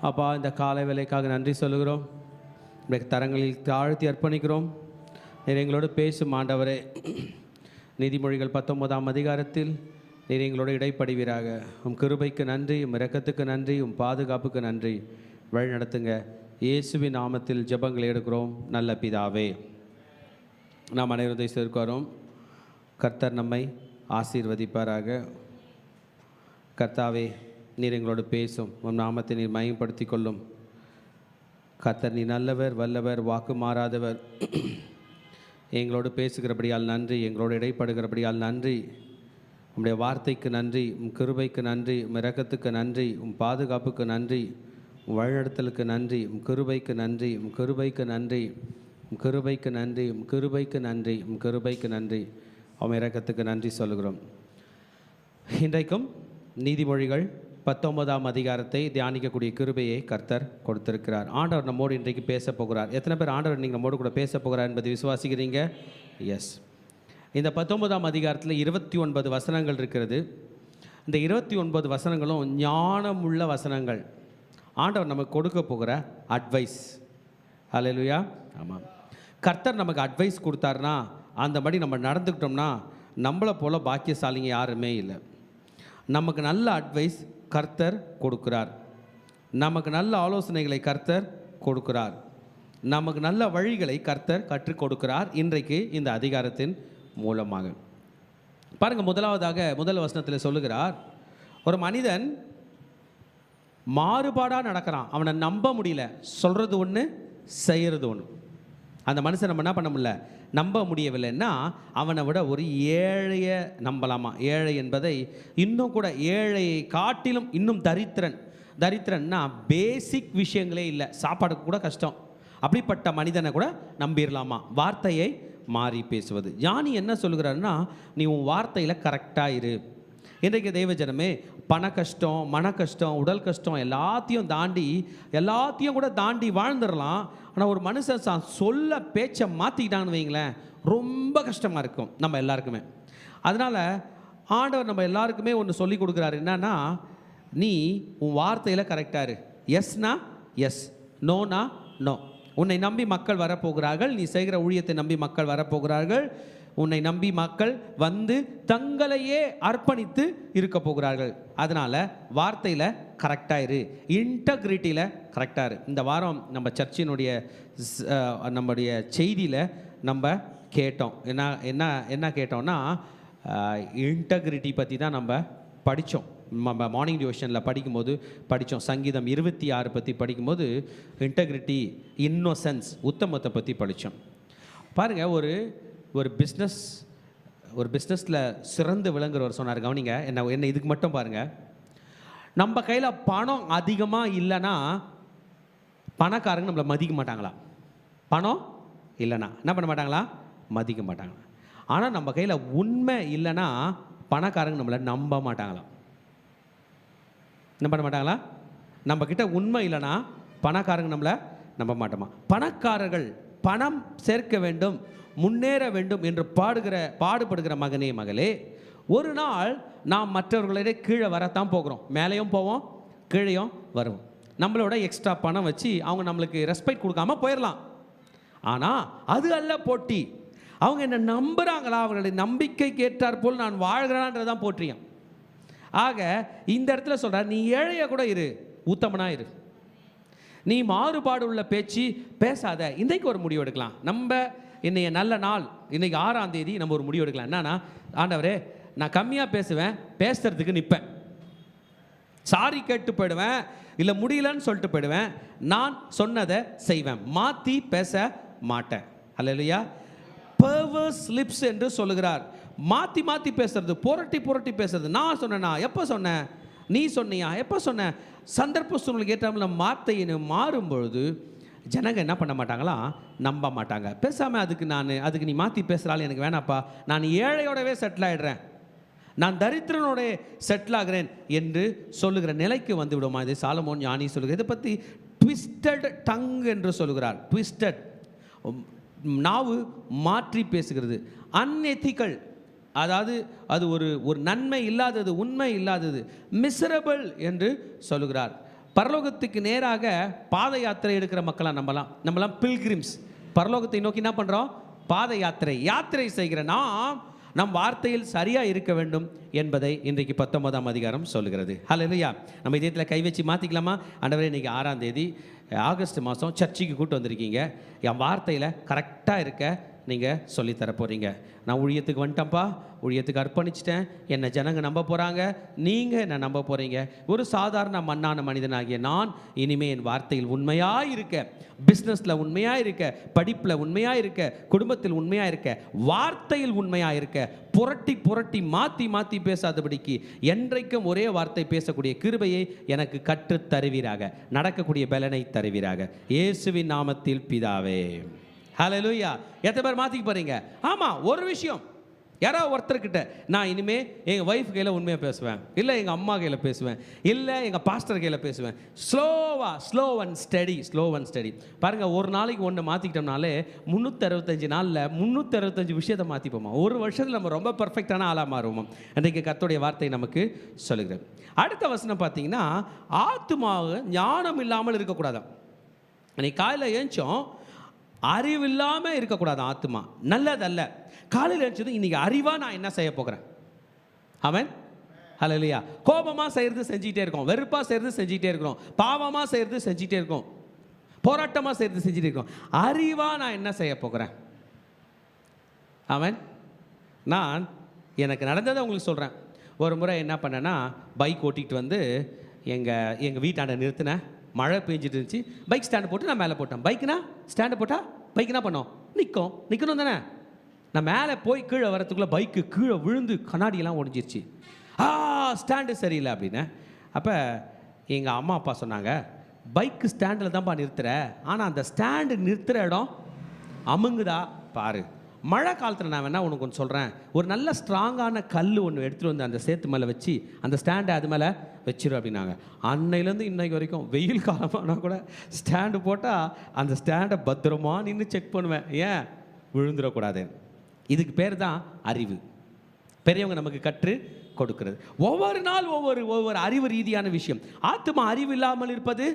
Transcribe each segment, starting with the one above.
அப்பா, இந்த காலை வேலைக்காக நன்றி சொல்லுகிறோம். இன்றைக்கு தரங்களில் தாழ்த்தி அர்ப்பணிக்கிறோம். நீர் எங்களோடு பேசும் ஆண்டவரே. நீதிமொழிகள் 19ஆம் அதிகாரத்தில் நீர் எங்களோட இடைப்படுவீராக. உம் கிருபைக்கு நன்றி, உம் இரக்கத்துக்கு நன்றி, உம் பாதுகாப்புக்கு நன்றி. வழி நடத்துங்க. இயேசுவின் நாமத்தில் ஜெபங்களை எடுக்கிறோம் நல்ல பிதாவே. நாம் அனைவரும் சேர்க்கிறோம். கர்த்தர் நம்மை ஆசீர்வதிப்பாராக. கர்த்தாவே, நீர் எங்களோடு பேசும். உன் நாமத்தை நீர் மயப்படுத்தி கொள்ளும். கர்த்தர், நீ நல்லவர், வல்லவர், வாக்கு மாறாதவர். எங்களோடு பேசுகிறபடியால் நன்றி, எங்களோடு இடைப்படுகிறபடியால் நன்றி. உம்முடைய வார்த்தைக்கு நன்றி, உம் கிருபைக்கு நன்றி, உம் இரக்கத்துக்கு நன்றி, உம் பாதுகாப்புக்கு நன்றி, உம் வழிநடத்தலுக்கு நன்றி, உம் கிருபைக்கு நன்றி, உம் கிருபைக்கு நன்றி, உம் கிருபைக்கு நன்றி, உம் கிருபைக்கு நன்றி, உம் கிருபைக்கு நன்றி. உம் இரக்கத்துக்கு நன்றி சொல்கிறோம். இன்றைக்கும் நீதிமொழிகள் 19ஆம் அதிகாரத்தை தியானிக்கக்கூடிய கிருபையை கர்த்தர் கொடுத்திருக்கிறார். ஆண்டவர் நம்மோடு இன்றைக்கு பேச போகிறார். எத்தனை பேர் ஆண்டவர் நீங்கள் நம்மோடு கூட பேச போகிறார் என்பதை விசுவாசிக்கிறீங்க? எஸ். இந்த 19ஆம் அதிகாரத்தில் 29 வசனங்கள் இருக்கிறது. இந்த 29 வசனங்களும் ஞானமுள்ள வசனங்கள். ஆண்டவர் நமக்கு கொடுக்க போகிற அட்வைஸ். ஹல்லேலூயா. ஆமாம், கர்த்தர் நமக்கு அட்வைஸ் கொடுத்தாருன்னா அந்த மாதிரி நம்ம நடந்துக்கிட்டோம்னா நம்மளை போல் பாக்கியசாலிங்க யாருமே இல்லை. நமக்கு நல்ல அட்வைஸ் கர்த்தர் கொடுக்கிறார். நமக்கு நல்ல ஆலோசனைகளை கர்த்தர் கொடுக்கிறார். நமக்கு நல்ல வழிகளை கர்த்தர் கற்றுக் கொடுக்கிறார் இன்றைக்கு இந்த அதிகாரத்தின் மூலமாக. பாருங்கள், முதல் வசனத்தில் சொல்லுகிறார், ஒரு மனிதன் மாறுபாடாக நடக்கிறான். அவனை நம்ப முடியல. சொல்கிறது ஒன்று, செய்கிறது ஒன்று. அந்த மனுஷன் நம்ம என்ன பண்ண முடியல, நம்ப முடியவில்லைன்னா அவனை விட ஒரு ஏழையை நம்பலாமா? ஏழை என்பதை இன்னும் கூட ஏழையை காட்டிலும் இன்னும் தரித்திரன்னா பேசிக் விஷயங்களே இல்லை, சாப்பாடுக்கு கூட கஷ்டம். அப்படிப்பட்ட மனிதனை கூட நம்பிடலாமா? வார்த்தையை மாறி பேசுவது. ஞானி என்ன சொல்கிறாருன்னா, நீ உன் வார்த்தையில் கரெக்டாக இரு. இன்றைக்கு தெய்வஜனமே, பண கஷ்டம், மன கஷ்டம், உடல் கஷ்டம் எல்லாத்தையும் கூட தாண்டி வாழ்ந்துடலாம். ஆனால் ஒரு மனுஷன் சொல்ல பேச்சை மாற்றிக்கிட்டான்னு வைங்களேன், ரொம்ப கஷ்டமாக இருக்கும் நம்ம எல்லாருக்குமே. அதனால் ஆண்டவர் நம்ம எல்லாருக்குமே ஒன்று சொல்லி கொடுக்குறாரு. என்னன்னா, நீ உன் வார்த்தையில் கரெக்டாக இரு. எஸ்னா எஸ், நோனா நோ. உன்னை நம்பி மக்கள் வரப்போகிறார்கள். நீ செய்கிற ஊழியத்தை நம்பி மக்கள் வரப்போகிறார்கள். உன்னை நம்பி மக்கள் வந்து தங்களையே அர்ப்பணித்து இருக்க போகிறார்கள். அதனால் வார்த்தையில் கரெக்டாக இரு, இன்டெகிரிட்டியில் கரெக்டாக இரு. இந்த வாரம் நம்ம நம்முடைய செய்தியில் நம்ம கேட்டோம். என்ன கேட்டோம்னா, இன்டெகிரிட்டி பற்றி தான் நம்ம படித்தோம். நம்ம மார்னிங் டிவோஷனில் படித்தோம். சங்கீதம் 26 பற்றி படிக்கும்போது இன்டெகிரிட்டி, இன்னோசன்ஸ், உத்தமத்தை பற்றி படித்தோம். பாருங்கள், ஒரு பிஸ்னஸில் சிறந்து விளங்குறவர் சொன்னார். கவனிங்க, என்ன இதுக்கு மட்டும் பாருங்கள். நம்ம கையில் பணம் அதிகமாக இல்லைன்னா பணக்காரங்க நம்மளை மதிக்க மாட்டாங்களா? பணம் இல்லைன்னா என்ன பண்ண மாட்டாங்களா? மதிக்க மாட்டாங்களா? ஆனால் நம்ம கையில் உண்மை இல்லைன்னா பணக்காரங்க நம்மளை நம்ப மாட்டாங்களா? என்ன பண்ண மாட்டாங்களா? நம்ம கிட்ட உண்மை இல்லைன்னா பணக்காரங்க நம்மளை நம்ப மாட்டோமா? பணக்காரர்கள் பணம் சேர்க்க வேண்டும், முன்னேற வேண்டும் என்று பாடுபடுகிற மகனே, மகளே, ஒரு நாள் நாம் மற்றவர்களிடையே கீழே வரத்தான் போகிறோம். மேலேயும் போவோம், கீழேயும் வருவோம். நம்மளோட எக்ஸ்ட்ரா பணம் வச்சு அவங்க நம்மளுக்கு ரெஸ்பெக்ட் கொடுக்காம போயிடலாம். ஆனால் அது அல்ல போட்டி. அவங்க என்ன நம்புகிறாங்களா? அவர்களுடைய நம்பிக்கைக்கு ஏற்றாற் போல் நான் வாழ்கிறான்றதான் போற்றியும். ஆக இந்த இடத்துல சொல்கிறார், நீ ஏழைய கூட இரு, உத்தமனா இரு. நீ மாறுபாடு உள்ள பேச்சு பேசாத. இன்றைக்கு ஒரு முடிவு எடுக்கலாம். இன்னைக்கு நல்ல நாள், இன்றைக்கி 6ஆம் தேதி நம்ம ஒரு முடிவு எடுக்கலாம். என்னன்னா, ஆண்டவரே, நான் கம்மியாக பேசுவேன், பேசுறதுக்கு நிற்பேன். சாரி கேட்டு போயிடுவேன், இல்லை முடியலன்னு சொல்லிட்டு போயிடுவேன். நான் சொன்னதை செய்வேன், மாற்றி பேச மாட்டேன். அல்லேலூயா. பெர்வர்ஸ் லிப்ஸ் என்று சொல்லுகிறார். மாற்றி பேசுறது, புரட்டி பேசுறது. நான் சொன்னேனா? எப்போ சொன்னேன்? நீ சொன்னியா? எப்போ சொன்ன? சந்தர்ப்ப சூழ்நிலைக்கு ஏற்றாமல் வார்த்தையை மாறும்பொழுது ஜனங்க என்ன பண்ண மாட்டாங்களா? நம்ப மாட்டாங்க. பேசாமல் அதுக்கு நீ மாற்றி பேசுகிறாள், எனக்கு வேணாப்பா, நான் ஏழையோடவே செட்டில் ஆகிடுறேன், நான் தரித்திரனோட செட்டில் ஆகிறேன் என்று சொல்லுகிற நிலைக்கு வந்து விடுமா? இது சாலமோன் ஞானி சொல்லுகிறார். இதை பற்றி ட்விஸ்டட் டங் என்று சொல்லுகிறார். ட்விஸ்டட், நாவு மாற்றி பேசுகிறது. அன்எத்திக்கல், அதாவது அது ஒரு நன்மை இல்லாதது, உண்மை இல்லாதது. மிசரபிள் என்று சொல்லுகிறார். பரலோகத்துக்கு நேராக பாத யாத்திரை எடுக்கிற மக்களாக நம்மலாம் பில்கிரிம்ஸ். பரலோகத்தை நோக்கி என்ன பண்ணுறோம்? பாத யாத்திரை செய்கிற நம் வார்த்தையில் சரியாக இருக்க வேண்டும் என்பதை இன்றைக்கு 19ஆம் அதிகாரம் சொல்லுகிறது. ஹல்லேலூயா. நம்ம இதயத்தில் கை வச்சு மாற்றிக்கலாமா? ஆண்டவரே, இன்றைக்கி 6ஆம் தேதி ஆகஸ்ட் மாதம் சர்ச்சுக்கு கூட்டு வந்திருக்கீங்க. என் வார்த்தையில் கரெக்டாக இருக்க நீங்கள் சொல்லித்தர போகிறீங்க. நான் ஊழியத்துக்கு வந்துட்டேன்ப்பா, ஊழியத்துக்கு அர்ப்பணிச்சிட்டேன், என்னை ஜனங்க நம்ப போகிறாங்க, நீங்கள் என்னை நம்ப போகிறீங்க. ஒரு சாதாரண மண்ணான மனிதனாகிய நான் இனிமேல் என் வார்த்தையில் உண்மையாக இருக்க, பிஸ்னஸில் உண்மையாக இருக்க, படிப்பில் உண்மையாக இருக்க, குடும்பத்தில் உண்மையாக இருக்க, வார்த்தையில் உண்மையாக இருக்க, புரட்டி மாற்றி பேசாதபடிக்கு என்றைக்கும் ஒரே வார்த்தை பேசக்கூடிய கிருபையை எனக்கு கற்றுத் தருவீராக, நடக்கக்கூடிய பலனை தருவீராக, இயேசுவின் நாமத்தில் பிதாவே. ஹல்லேலூயா. எத்தனை பேர் மாற்றிக்க போகிறீங்க? ஆமாம், ஒரு விஷயம், யாராவது ஒருத்தர்கிட்ட நான் இனிமேல் எங்கள் ஒய்ஃப் கையில் உண்மையாக பேசுவேன், இல்லை எங்கள் அம்மா கையில் பேசுவேன், இல்லை எங்கள் பாஸ்டர் கையில் பேசுவேன். Slow and study. பாருங்கள், ஒரு நாளைக்கு ஒன்று மாற்றிக்கிட்டோம்னாலே 365 நாளில் 365 விஷயத்தை மாற்றிப்போமா. ஒரு வருஷத்தில் நம்ம ரொம்ப பர்ஃபெக்டான ஆளாக மாறுவோம். அன்றைக்கு கர்த்தருடைய வார்த்தை நமக்கு சொல்லுகிறேன். அடுத்த வசனம் பார்த்தீங்கன்னா, ஆத்துமாவு ஞானம் இல்லாமல் இருக்கக்கூடாதான். அன்றைக்கி காலையில் ஏஞ்சோம், அறிவில்லாமல் இருக்கக்கூடாது. ஆத்துமா நல்லதல்ல. காலையில் எழுந்ததும் இன்னைக்கு அறிவாக நான் என்ன செய்ய போகிறேன்? ஆமென். ஹல்லேலூயா. கோபமாக செய்கிறது செஞ்சுக்கிட்டே இருக்கோம், வெறுப்பாக செய்கிறது செஞ்சுக்கிட்டே இருக்கிறோம், பாவமாக செய்கிறது செஞ்சுக்கிட்டே இருக்கோம், போராட்டமாக செய்கிறது செஞ்சுட்டே இருக்கோம். அறிவாக நான் என்ன செய்ய போகிறேன்? ஆமென். நான் எனக்கு நடந்ததை உங்களுக்கு சொல்கிறேன். ஒரு முறை என்ன பண்ணேன்னா, பைக் ஓட்டிகிட்டு வந்து எங்கள் வீட்டாண்ட நிறுத்தினேன். மழை பெஞ்சிட்டு இருந்துச்சு. பைக் ஸ்டாண்டு போட்டு நான் மேலே போட்டேன். பைக்குனா ஸ்டாண்டு போட்டால் பைக் என்ன பண்ணோம்? நிற்கணும் தானே. நான் மேலே போய் கீழே வரத்துக்குள்ளே பைக்கு கீழே விழுந்து கண்ணாடியெல்லாம் ஒடிஞ்சிருச்சு. ஸ்டாண்டு சரியில்லை அப்படின்னு. அப்போ எங்கள் அம்மா அப்பா சொன்னாங்க, பைக்கு ஸ்டாண்டில் தான்ப்பா நிறுத்துற, ஆனால் அந்த ஸ்டாண்டு நிறுத்துகிற இடம் அமுங்குதா பாரு. மழை காலத்தில் நான் வேணா உனக்கு ஒன்று சொல்கிறேன், ஒரு நல்ல ஸ்ட்ராங்கான கல் ஒன்று எடுத்துகிட்டு வந்து அந்த சேத்து மேலே வச்சு அந்த ஸ்டாண்டை அது மேலே வச்சிரும் அப்படின்னாங்க. அன்னையிலேருந்து இன்னைக்கு வரைக்கும் வெயில் காலமானா கூட ஸ்டாண்டு போட்டால் அந்த ஸ்டாண்டை பத்திரமா நின்று செக் பண்ணுவேன். ஏன்? விழுந்துடக்கூடாது. இதுக்கு பேர் தான் அறிவு. பெரியவங்க நமக்கு கற்று கொடுக்கிறது. ஒவ்வொரு நாள் ஒவ்வொரு அறிவு ரீதியான விஷயம். ஆத்துமா அறிவு இல்லாமல் இருப்பது,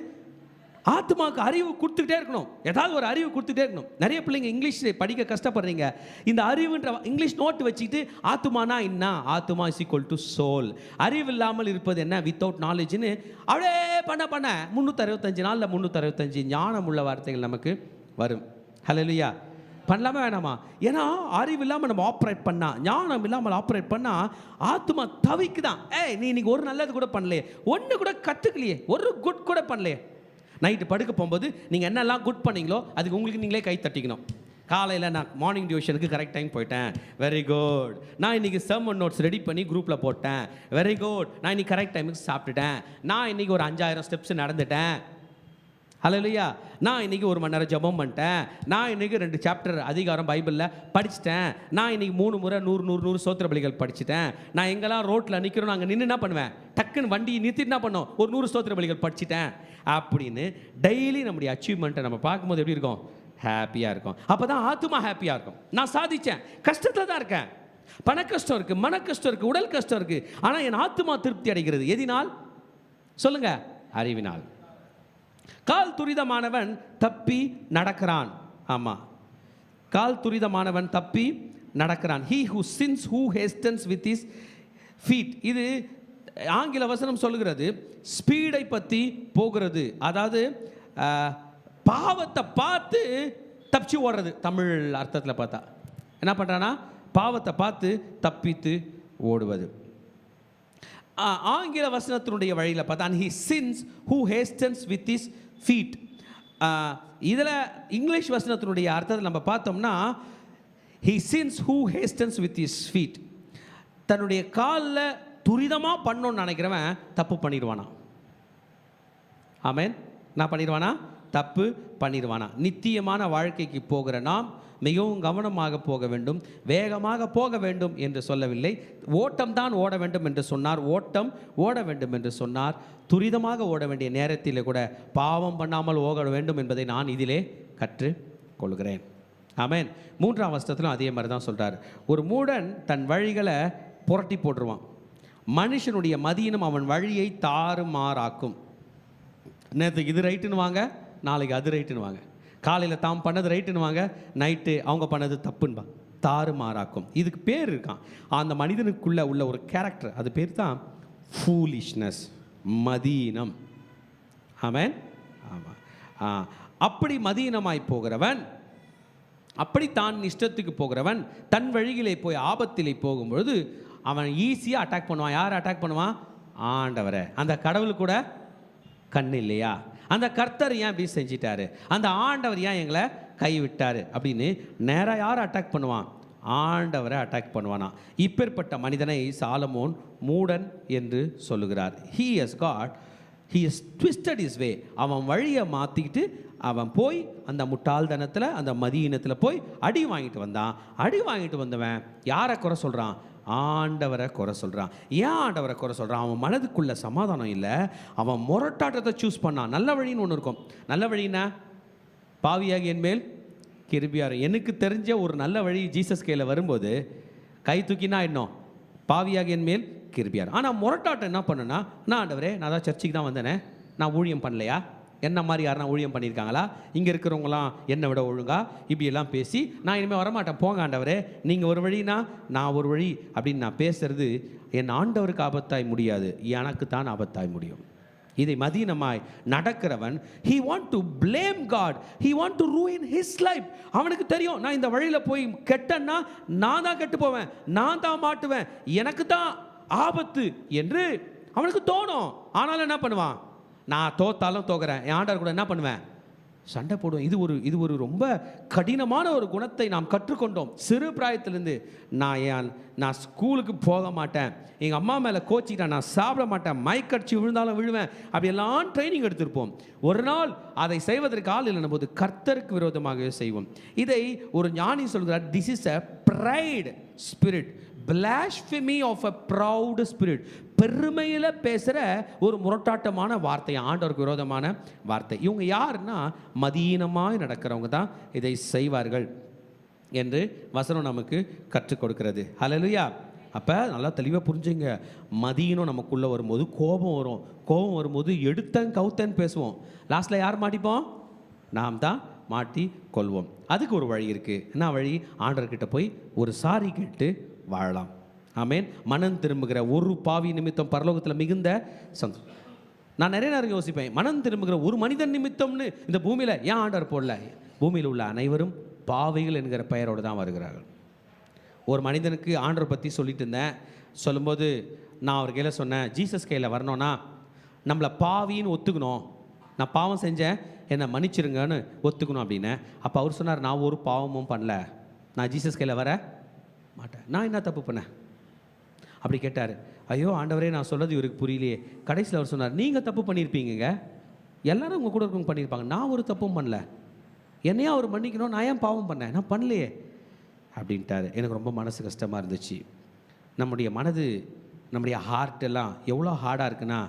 ஆத்மாவுக்கு அறிவு கொடுத்துக்கிட்டே இருக்கணும். ஏதாவது ஒரு அறிவு கொடுத்துட்டே இருக்கணும். நிறைய பிள்ளைங்க இங்கிலீஷ் படிக்க கஷ்டப்படுறீங்க. இந்த அறிவுன்ற இங்கிலீஷ் நோட்டு வச்சுக்கிட்டு ஆத்மானா என்ன, ஆத்மா இஸ் ஈக்குவல் டு சோல், அறிவு இல்லாமல் இருப்பது என்ன, வித்தவுட் நாலேஜ்னு அப்படியே பண்ண 365 நாளில் 365 ஞானம் உள்ள வார்த்தைகள் நமக்கு வரும். ஹல்லேலூயா. பண்ணலாமா வேணாமா? ஏன்னா அறிவு இல்லாமல் நம்ம ஆப்ரேட் பண்ணா, ஞானம் இல்லாமல் ஆப்ரேட் பண்ணா ஆத்மா தவிக்குதான். நீ இன்னைக்கு ஒரு நல்லது கூட பண்ணலையே, ஒன்று கூட கற்றுக்கலையே, ஒரு குட் கூட பண்ணலையே. நைட்டு படுக்க போகும்போது நீங்கள் என்னெல்லாம் குட் பண்ணீங்களோ அதுக்கு உங்களுக்கு நீங்களே கை தட்டிக்கணும். காலையில் நான் மார்னிங் டியூஷனுக்கு கரெக்ட் டைம் போயிட்டேன், வெரி குட். நான் இன்றைக்கி சர்மன் நோட்ஸ் ரெடி பண்ணி குரூப்பில் போட்டேன், வெரி குட். நான் இன்றைக்கி கரெக்ட் டைமுக்கு சாப்பிட்டுட்டேன். நான் இன்றைக்கி ஒரு 5000 ஸ்டெப்ஸ் நடந்துட்டேன். ஹல்லேலூயா. நான் இன்றைக்கி 1 மணி நேரம் ஜெபம் பண்ணிட்டேன். நான் இன்றைக்கி 2 சாப்டர் அதிகாரம் பைபிளில் படிச்சுட்டேன். நான் இன்றைக்கி 3 முறை 100 சோத்திர பலிகள் படிச்சுட்டேன். நான் எங்கெல்லாம் ரோட்டில் நிற்கிறோம், அங்கே நின்று என்ன பண்ணுவேன், டக்குன்னு வண்டி நிறுத்திட்டு என்ன பண்ணோம், ஒரு 100 சோத்திர பலிகள் படிச்சுட்டேன் அப்படின்னு டெய்லி நம்முடைய அச்சீவ்மெண்ட்டை நம்ம பார்க்கும்போது எப்படி இருக்கும்? ஹாப்பியாக இருக்கும். அப்போ தான் ஆத்துமா ஹாப்பியாக இருக்கும். நான் சாதித்தேன். கஷ்டத்தில் தான் இருக்கேன், பண கஷ்டம் இருக்குது, மன கஷ்டம் இருக்குது, உடல் கஷ்டம் இருக்குது, ஆனால் என் ஆத்துமா திருப்தி அடைகிறது. எதினால் சொல்லுங்க? அறிவினால். கால் துரிதமானவன் தப்பி நடக்கிறான். ஆமாம், கால் துரிதமானவன் தப்பி நடக்கிறான். He who sins, who hastens with his feet. இது ஆங்கில வசனம் சொல்லுகிறது ஸ்பீடை பற்றி போகிறது. அதாவது பாவத்தை பார்த்து தப்பிச்சு ஓடுறது. தமிழ் அர்த்தத்தில் பார்த்தா என்ன பண்ணுறான்னா, பாவத்தை பார்த்து தப்பித்து ஓடுவது. ஆங்கில வசனத்தினுடைய வழியில் பார்த்தா, he sins who hastens with his feet. இதில் இங்கிலீஷ் வசனத்தினுடைய அர்த்தத்தில் நம்ம பார்த்தோம்னா, he sins who hastens with his feet. தன்னுடைய காலில் துரிதமாக பண்ணணும்னு நினைக்கிறவன் தப்பு பண்ணிடுவானா? ஆமென். நான் பண்ணிடுவானா? தப்பு பண்ணிடுவானா? நித்தியமான வாழ்க்கைக்கு போகிற நாம் மிகவும் கவனமாக போக வேண்டும், வேகமாக போக வேண்டும் என்று சொல்லவில்லை. ஓட்டம் தான் ஓட வேண்டும் என்று சொன்னார், ஓட்டம் ஓட வேண்டும் என்று சொன்னார். துரிதமாக ஓட வேண்டிய நேரத்தில் கூட பாவம் பண்ணாமல் ஓட வேண்டும் என்பதை நான் இதிலே கற்று கொள்கிறேன். ஆமென். 3ஆம் வசனத்திலும் அதே மாதிரி தான் சொல்கிறார். ஒரு மூடன் தன் வழிகளை புரட்டி போட்டுருவான், மனுஷனுடைய மதியினம் அவன் வழியை தாறுமாறாக்கும். நேற்றுக்கு இது ரைட்டுன்னு வாங்க, நாளைக்கு அது ரைட்டுன்னு வாங்க. காலையில் தாம் பண்ணது ரைட்டுன்னு வாங்க, நைட்டு அவங்க பண்ணது தப்புன்னு தாறுமாறாக்கும். இதுக்கு பேர் இருக்கான், அந்த மனிதனுக்குள்ள உள்ள ஒரு கேரக்டர், அது பேர் தான் ஃபூலிஷ்னஸ், மதீனம். ஆமென். ஆமாம். அப்படி மதீனமாய் போகிறவன், அப்படி தான் இஷ்டத்துக்கு போகிறவன், தன் வழியிலே போய் ஆபத்திலே போகும்பொழுது அவன் ஈஸியாக அட்டாக் பண்ணுவான். யார் அட்டாக் பண்ணுவான்? ஆண்டவரை. அந்த கடவுள் கூட கண் இல்லையா? அந்த கர்த்தர் ஏன் இப்படி செஞ்சிட்டாரு? அந்த ஆண்டவர் ஏன் எங்களை கைவிட்டாரு அப்படின்னு நேராக யார் அட்டாக் பண்ணுவான்? ஆண்டவரை அட்டாக் பண்ணுவானா. இப்பேற்பட்ட மனிதனை சாலமோன் மூடன் என்று சொல்லுகிறார். He has twisted his way. அவன் வழியை மாற்றிக்கிட்டு அவன் போய் அந்த முட்டாள்தனத்தில், அந்த மதியினத்தில் போய் அடி வாங்கிட்டு வந்தான். அடி வாங்கிட்டு வந்தவன் யாரை குறை சொல்கிறான்? ஆண்டவரை குறை சொல்கிறான். ஏன் ஆண்டவரை குறை சொல்கிறான்? அவன் மனதுக்குள்ள சமாதானம் இல்லை, அவன் முரட்டாட்டத்தை சூஸ் பண்ணான். நல்ல வழின்னு ஒன்று இருக்கும். நல்ல வழின்னா பாவியாகி என் மேல் கிருபியார். எனக்கு தெரிஞ்ச ஒரு நல்ல வழி ஜீசஸ் கையில் வரும்போது கை தூக்கினா இன்னும் பாவியாகி என் மேல் கிருபியார். ஆனால் முரட்டாட்டம் என்ன பண்ணுன்னா, நான் ஆண்டவரே நான் தான் சர்ச்சுக்கு தான் வந்தேனே, நான் ஊழியம் பண்ணலையா? என்ன மாதிரி யாருன்னா ஊழியம் பண்ணியிருக்காங்களா? இங்கே இருக்கிறவங்களாம் என்னை விட ஒழுங்கா இப்படியெல்லாம் பேசி நான் இனிமேல் வரமாட்டேன், போங்க ஆண்டவரே, நீங்கள் ஒரு வழினா நான் ஒரு வழி அப்படின்னு நான் பேசுறது என் ஆண்டவருக்கு ஆபத்தாய் முடியாது, எனக்கு தான் ஆபத்தாய் முடியும். இதை மதீனமாய் நடக்கிறவன், he want to blame God, he want to ruin his life. அவனுக்கு தெரியும், நான் இந்த வழியில் போய் கெட்டன்னா நான் தான் கெட்டு போவேன், நான் தான் மாட்டுவேன், எனக்கு தான் ஆபத்து என்று அவனுக்கு தோணும். ஆனாலும் என்ன பண்ணுவான்? நான் தோத்தாலும் தோக்குறேன், என் ஆண்டவர் கூட என்ன பண்ணுவேன்? சண்டை போடுவேன். இது ஒரு ரொம்ப கடினமான ஒரு குணத்தை நாம் கற்றுக்கொண்டோம் சிறு பிராயத்திலேருந்து. நான் ஸ்கூலுக்கு போக மாட்டேன், எங்கள் அம்மா மேலே கோச்சிக்கிட்டேன், நான் சாப்பிட மாட்டேன், மைக்கடிச்சு விழுந்தாலும் விழுவேன், அப்படியெல்லாம் ட்ரைனிங் எடுத்திருப்போம். ஒரு நாள் அதை செய்வதற்கு ஆள் இல்லைன்னும் போது கர்த்தருக்கு விரோதமாகவே செய்வோம். இதை ஒரு ஞானி சொல்கிறார், this is a fried spirit, blasphemy of a proud spirit. பெருமையில் பேசுகிற ஒரு முரட்டாட்டமான வார்த்தை, ஆண்டவருக்கு விரோதமான வார்த்தை. இவங்க யாருன்னா மதீனமாய் நடக்கிறவங்க தான் இதை செய்வார்கள் என்று வசனம் நமக்கு கற்றுக் கொடுக்கிறது. ஹல்லேலூயா. அப்போ நல்லா தெளிவாக புரிஞ்சுங்க, மதீனம் நமக்குள்ளே வரும்போது கோபம் வரும். கோபம் வரும்போது எடுத்தன் கவுத்தன் பேசுவோம். லாஸ்ட்டில் யார் மாட்டிப்போம்? நாம் தான் மாட்டி கொள்வோம். அதுக்கு ஒரு வழி இருக்குது. என்ன வழி? ஆண்டவர்கிட்ட போய் ஒரு சாரி கேட்டு வாழலாம். ஆமேன். மனம் திரும்புகிற ஒரு பாவி நிமித்தம் பரலோகத்தில் மிகுந்த சந்தோஷம். நான் நிறைய நேரம் யோசிப்பேன், மனம் திரும்புகிற ஒரு மனிதன் நிமித்தம்னு இந்த பூமியில் ஏன் ஆண்டவர் போடல? பூமியில் உள்ள அனைவரும் பாவிகள் என்கிற பெயரோடு தான் வருகிறார்கள். ஒரு மனிதனுக்கு ஆண்டவர் பற்றி சொல்லிட்டு இருந்தேன். சொல்லும்போது நான் அவர் கையில் சொன்னேன், ஜீசஸ் கையில் வரணும்னா நம்மளை பாவின்னு ஒத்துக்கணும், நான் பாவம் செஞ்சேன் என்னை மன்னிச்சிருங்கன்னு ஒத்துக்கணும் அப்படின்னு. அப்போ அவர் சொன்னார், நான் ஒரு பாவமும் பண்ணல, நான் ஜீசஸ் கையில் வர மாட்டேன், நான் என்ன தப்பு பண்ணேன் அப்படி கேட்டார். ஐயோ ஆண்டவரே, நான் சொல்கிறது இவருக்கு புரியலையே. கடைசியில் அவர் சொன்னார், நீங்கள் தப்பு பண்ணியிருப்பீங்க, எல்லாரும் உங்கள் கூட இருக்கவங்க பண்ணியிருப்பாங்க, நான் ஒரு தப்பும் பண்ணல, என்னையா அவர் மன்னிக்கணும், நான் ஏன் பாவம் பண்ணேன், நான் பண்ணலையே அப்படின்ட்டார். எனக்கு ரொம்ப மனசு கஷ்டமாக இருந்துச்சு. நம்முடைய மனது, நம்முடைய ஹார்ட் எல்லாம் எவ்வளோ ஹார்டாக இருக்குன்னா,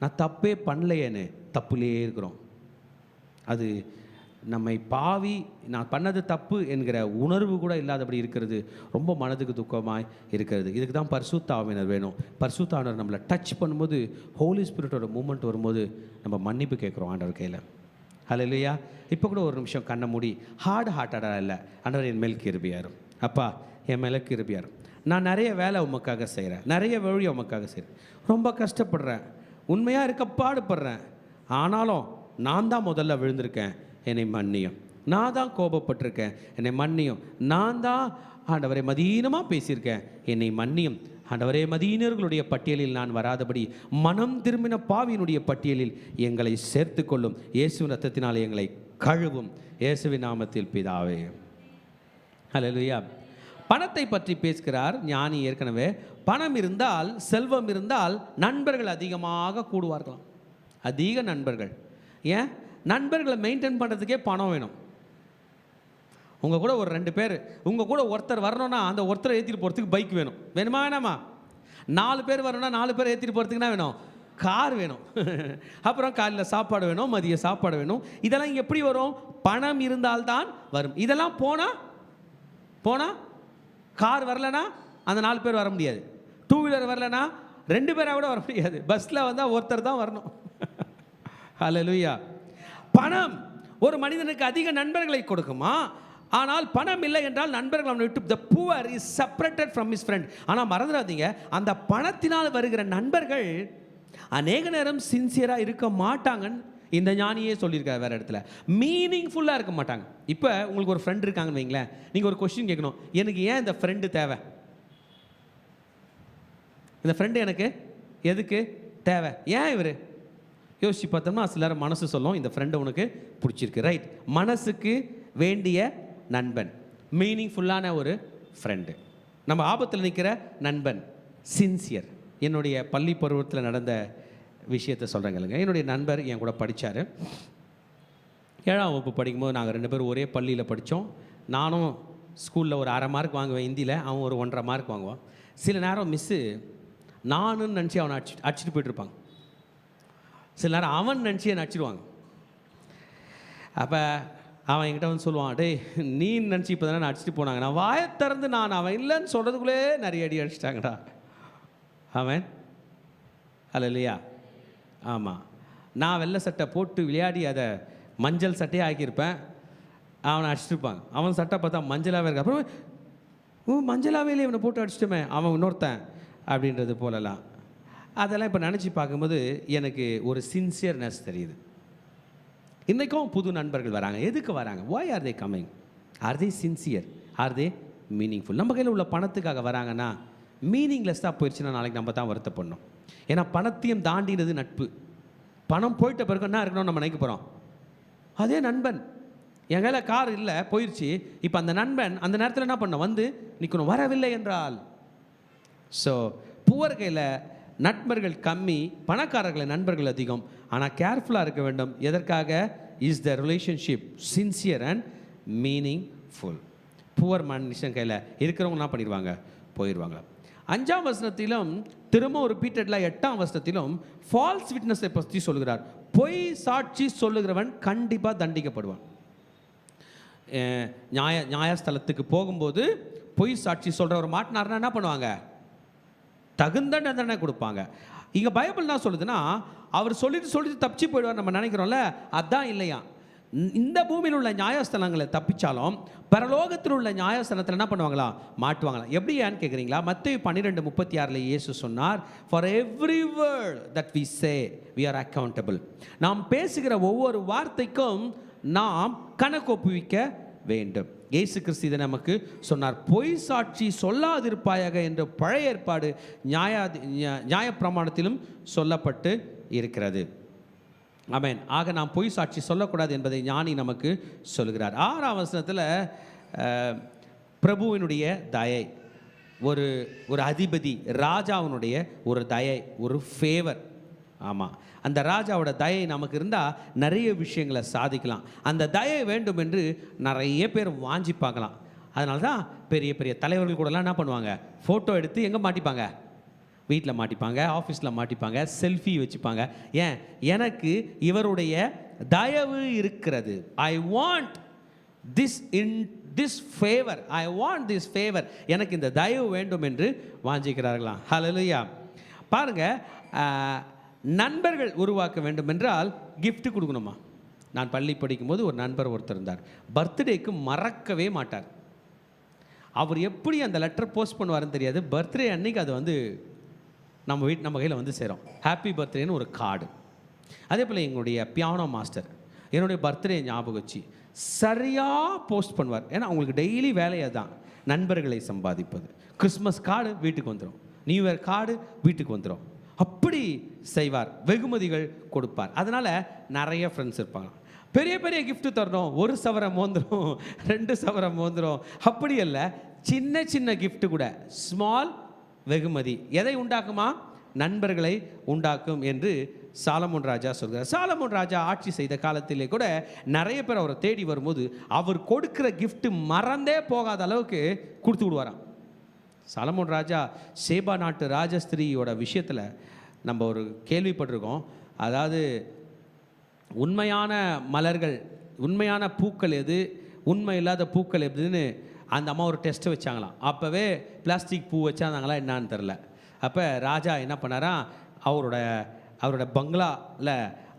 நான் தப்பே பண்ணலையேன்னு தப்புலேயே இருக்கிறோம். அது நம்மை பாவி, நான் பண்ணது தப்பு என்கிற உணர்வு கூட இல்லாதபடி இருக்கிறது ரொம்ப மனதுக்கு துக்கமாய் இருக்கிறது. இதுக்கு தான் பரிசுத்த ஆவியினர் வேணும். பரிசுத்த ஆவியினர் நம்மளை டச் பண்ணும்போது, ஹோலி ஸ்பிரிட்டோட மூமெண்ட் வரும்போது நம்ம மன்னிப்பு கேட்குறோம் ஆண்டவர் கையில். ஹல்லேலூயா. இப்போ கூட ஒரு நிமிஷம் கண்ணை மூடி ஹார்ட்டாக இல்லை, ஆண்டவர் என் மேல் கிருபையாரும், அப்பா என் மேலே கிருபையாரும், நான் நிறைய வேலை உமக்காக செய்கிறேன், நிறைய வழி உமக்காக செய்கிறேன், ரொம்ப கஷ்டப்படுறேன், உண்மையாக இருக்க பாடுபடுறேன், ஆனாலும் நான் தான் முதல்ல விழுந்திருக்கேன், என்னை மன்னியும், நான் தான் கோபப்பட்டிருக்கேன், என்னை மன்னியும், நான் தான் ஆண்டவரை மதீனமாக பேசியிருக்கேன், என்னை மன்னியும் ஆண்டவரே. மதீனர்களுடைய பட்டியலில் நான் வராதபடி மனம் திரும்பின பாவியினுடைய பட்டியலில் எங்களை சேர்த்து கொள்ளும், இயேசுவின் ரத்தத்தினால் எங்களை கழுவும், இயேசுவின் நாமத்தில் பிதாவே. ஹல்லேலூயா. பணத்தை பற்றி பேசுகிறார் ஞானி. ஏற்கனவே பணம் இருந்தால், செல்வம் இருந்தால் நண்பர்கள் அதிகமாக கூடுவார்களாம். அதிக நண்பர்கள். ஏன்? நண்பர்களை மெயின்டைன் பண்ணுறதுக்கே பணம் வேணும். உங்கள் கூட ஒரு 2 பேர், உங்கள் கூட ஒருத்தர் வரணும்னா அந்த ஒருத்தரை ஏற்றிட்டு போகிறதுக்கு பைக் வேணும். வேணுமா வேணாமா? 4 பேர் வரணும்னா 4 பேர் ஏற்றிட்டு போகிறதுக்குனா வேணும், கார் வேணும். அப்புறம் காலையில் சாப்பாடு வேணும், மதிய சாப்பாடு வேணும். இதெல்லாம் எப்படி வரும்? பணம் இருந்தால்தான் வரும். இதெல்லாம் போனால் கார் வரலனா அந்த 4 பேர் வர முடியாது. 2 வீலர் வரலனா 2 பேராக கூட வர முடியாது. பஸ்ஸில் வந்தால் ஒருத்தர் தான் வரணும். ஹல்லேலூயா. பணம் ஒரு மனிதனுக்கு அதிக நண்பர்களை கொடுக்குமா? ஆனால் பணம் இல்லை என்றால் நண்பர்கள் அவனை விட்டு, the poor is separated from his friend. ஆனால் மறந்துடாதீங்க, அந்த பணத்தினால் வருகிற நண்பர்கள் அநேக நேரம் சின்சியராக இருக்க மாட்டாங்கன்னு இந்த ஞானியே சொல்லியிருக்காரு வேறு இடத்துல. மீனிங்ஃபுல்லாக இருக்க மாட்டாங்க. இப்போ உங்களுக்கு ஒரு ஃப்ரெண்ட் இருக்காங்கன்னு வைங்களேன், நீங்கள் ஒரு கொஸ்டின் கேட்கணும், எனக்கு ஏன் இந்த ஃப்ரெண்டு தேவை? இந்த ஃப்ரெண்டு எனக்கு எதுக்கு தேவை? ஏன் இவர்? யோசிச்சு பார்த்தோம்னா சில நேரம் மனசு சொல்லும், இந்த ஃப்ரெண்டு உனக்கு பிடிச்சிருக்கு, ரைட்? மனசுக்கு வேண்டிய நண்பன், மீனிங்ஃபுல்லான ஒரு ஃப்ரெண்டு. நம்ம ஆபத்தில் நிற்கிற நண்பன் சின்சியர். என்னுடைய பள்ளி பருவத்தில் நடந்த விஷயத்தை சொல்கிறேங்க. என்னுடைய நண்பர் என் கூட படித்தார். 7ஆம் வகுப்பு படிக்கும்போது நாங்கள் 2 பேரும் ஒரே பள்ளியில் படித்தோம். நானும் ஸ்கூலில் ஒரு 1/2 மார்க் வாங்குவேன் ஹிந்தியில், அவன் ஒரு 1.5 மார்க் வாங்குவான். சில நேரம் மிஸ்ஸு நானுன்னு நினச்சி அவனை அடிச்சுட்டு போய்ட்டுருப்பாங்க. சில நேரம் அவன் நினச்சி என்னை அடிச்சிடுவாங்க. அப்போ அவன் என்கிட்ட வந்து சொல்லுவான், டேய் நீ நினச்சி இப்போ தானே நான் அடிச்சுட்டு போனாங்க, நான் வாயை திறந்து நான் அவன் இல்லைன்னு சொல்கிறதுக்குள்ளே நிறைய அடி அடிச்சிட்டாங்கடா அவன். அல்லையா? ஆமாம், நான் வெள்ளை சட்டை போட்டு விளையாடி அதை மஞ்சள் சட்டையே ஆக்கியிருப்பேன், அவனை அடிச்சிருப்பாங்க. அவன் சட்டை பார்த்தா மஞ்சளாகவே இருக்கு. அப்புறம் மஞ்சளாகவே இல்லை, இவனை போட்டு அடிச்சிட்டுமே, அவன் இன்னொருத்தன் அப்படின்றது போலலாம். அதெல்லாம் இப்போ நினச்சி பார்க்கும்போது எனக்கு ஒரு சின்சியர்னஸ் தெரியுது. இன்றைக்கும் புது நண்பர்கள் வராங்க. எதுக்கு வராங்க? why are they coming? are they sincere? are they meaningful? நம்ம கையில் உள்ள பணத்துக்காக வராங்கன்னா மீனிங்லெஸ்ஸாக போயிடுச்சுன்னா நாளைக்கு நம்ம தான் வருத்தப்படணும். ஏன்னா பணத்தையும் தாண்டினது நட்பு. பணம் போயிட்ட பிறகு என்ன இருக்கணும் நம்ம நினைக்க போகிறோம்? அதே நண்பன். என் கையில் கார் இல்லை, போயிடுச்சு. இப்போ அந்த நண்பன் அந்த நேரத்தில் என்ன பண்ண வந்து நிற்கணும், வரவில்லை என்றால். ஸோ புவர் கையில் நண்பர்கள் கம்மி, பணக்காரர்களை நண்பர்கள் அதிகம். ஆனால் கேர்ஃபுல்லாக இருக்க வேண்டும். எதற்காக? Is the relationship sincere and meaningful. Poor மனுஷன் கையில் இருக்கிறவங்க என்ன பண்ணிடுவாங்க? போயிடுவாங்க. 5ஆம் வசனத்திலும் திரும்ப ரிப்பீட்டட்ல 8ஆம் வசனத்திலும் ஃபால்ஸ் விட்னஸை பற்றி சொல்லுகிறார். பொய் சாட்சி சொல்லுகிறவன் கண்டிப்பாக தண்டிக்கப்படுவான். நியாயஸ்தலத்துக்கு போகும்போது பொய் சாட்சி சொல்கிறவர் மாட்டினார்னா என்ன பண்ணுவாங்க? தகுந்த தண்டனை கொடுப்பாங்க. இங்கே பைபிள் என்ன சொல்லுதுன்னா, அவர் சொல்லிட்டு தப்பிச்சு போயிடுவார் நம்ம நினைக்கிறோம்ல, அதான் இல்லையா. இந்த பூமியில் உள்ள நியாயஸ்தலங்களை தப்பிச்சாலும் பரலோகத்தில் உள்ள நியாயஸ்தலத்தில் என்ன பண்ணுவாங்களா? மாட்டுவாங்களா? எப்படியான்னு கேட்குறீங்களா? மத்தேயு 12:36 இயேசு சொன்னார், for every word that we say we are accountable. நாம் பேசுகிற ஒவ்வொரு வார்த்தைக்கும் நாம் கணக்கு ஒப்புவிக்க வேண்டும். இயேசு கிறிஸ்து இதை நமக்கு சொன்னார். பொய் சாட்சி சொல்லாதிருப்பாயாக என்ற பழைய ஏற்பாடு நியாயப்பிரமாணத்திலும் சொல்லப்பட்டு இருக்கிறது. ஆமென். ஆக நாம் பொய் சாட்சி சொல்லக்கூடாது என்பதை ஞானி நமக்கு சொல்கிறார். 6ஆம் வசனத்தில் பிரபுவினுடைய தயை, ஒரு அதிபதி ராஜாவினுடைய ஒரு தயை, ஒரு ஃபேவர். ஆமாம், அந்த ராஜாவோட தயை நமக்கு இருந்தால் நிறைய விஷயங்களை சாதிக்கலாம். அந்த தயை வேண்டும் என்று நிறைய பேர் வாஞ்சி பார்க்கலாம். அதனால தான் பெரிய பெரிய தலைவர்கள் கூடலாம் என்ன பண்ணுவாங்க? ஃபோட்டோ எடுத்து எங்கே மாட்டிப்பாங்க? வீட்டில் மாட்டிப்பாங்க, ஆஃபீஸில் மாட்டிப்பாங்க, செல்ஃபி வச்சுப்பாங்க. ஏன்? எனக்கு இவருடைய தயவு இருக்கிறது. I want this favour, I want this favour. எனக்கு இந்த தயவு வேண்டும் என்று வாஞ்சிக்கிறார்களாம். ஹல்லேலூயா. பாருங்க, நண்பர்கள் உருவாக்க வேண்டும் என்றால் gift கொடுக்கணுமா? நான் பள்ளி படிக்கும்போது ஒரு நண்பர் ஒருத்தர் இருந்தார். பர்த்டேக்கு மறக்கவே மாட்டார். அவர் எப்படி அந்த லெட்டர் போஸ்ட் பண்ணுவாருன்னு தெரியாது. பர்த்டே அன்னைக்கு அது வந்து நம்ம கையில் வந்து சேரும். ஹாப்பி பர்த்டேன்னு ஒரு கார்டு. அதே போல் எங்களுடைய பியானோ மாஸ்டர் என்னுடைய பர்த்டே ஞாபகம் வச்சு சரியாக போஸ்ட் பண்ணுவார். ஏன்னா அவங்களுக்கு டெய்லி வேலையை தான் நண்பர்களை சம்பாதிப்பது. கிறிஸ்மஸ் கார்டு வீட்டுக்கு வந்துடும், நியூ இயர் கார்டு வீட்டுக்கு வந்துடும். அப்படி செய்வார், வெகுமதிகள் கொடுப்பார். அதனால் நிறைய ஃப்ரெண்ட்ஸ் இருப்பாங்க. பெரிய பெரிய கிஃப்ட் தரணும், 1 சவர மோந்திரம், 2 சவர மோந்திரம், அப்படி அல்ல. சின்ன சின்ன கிஃப்ட் கூட, ஸ்மால் வெகுமதி எதை உண்டாக்குமா? நண்பர்களை உண்டாக்கும் என்று சாலமோன் ராஜா சொல்கிறார். சாலமோன் ராஜா ஆட்சி செய்த காலத்திலே கூட நிறைய பேர் அவரை தேடி வரும்போது அவர் கொடுக்குற கிஃப்ட் மறந்தே போகாத அளவுக்கு கொடுத்து விடுவாராம். சாலமோன் ராஜா சேபா நாட்டு ராஜஸ்திரியோட விஷயத்தில் நம்ம ஒரு கேள்விப்பட்டிருக்கோம். அதாவது உண்மையான மலர்கள், உண்மையான பூக்கள் எது, உண்மை இல்லாத பூக்கள் எதுன்னு அந்த அம்மா ஒரு டெஸ்ட்டை வச்சாங்களாம். அப்போவே பிளாஸ்டிக் பூ வச்சாந்தாங்களா என்னான்னு தெரில. அப்போ ராஜா என்ன பண்ணாரா, அவரோட பங்களாவில்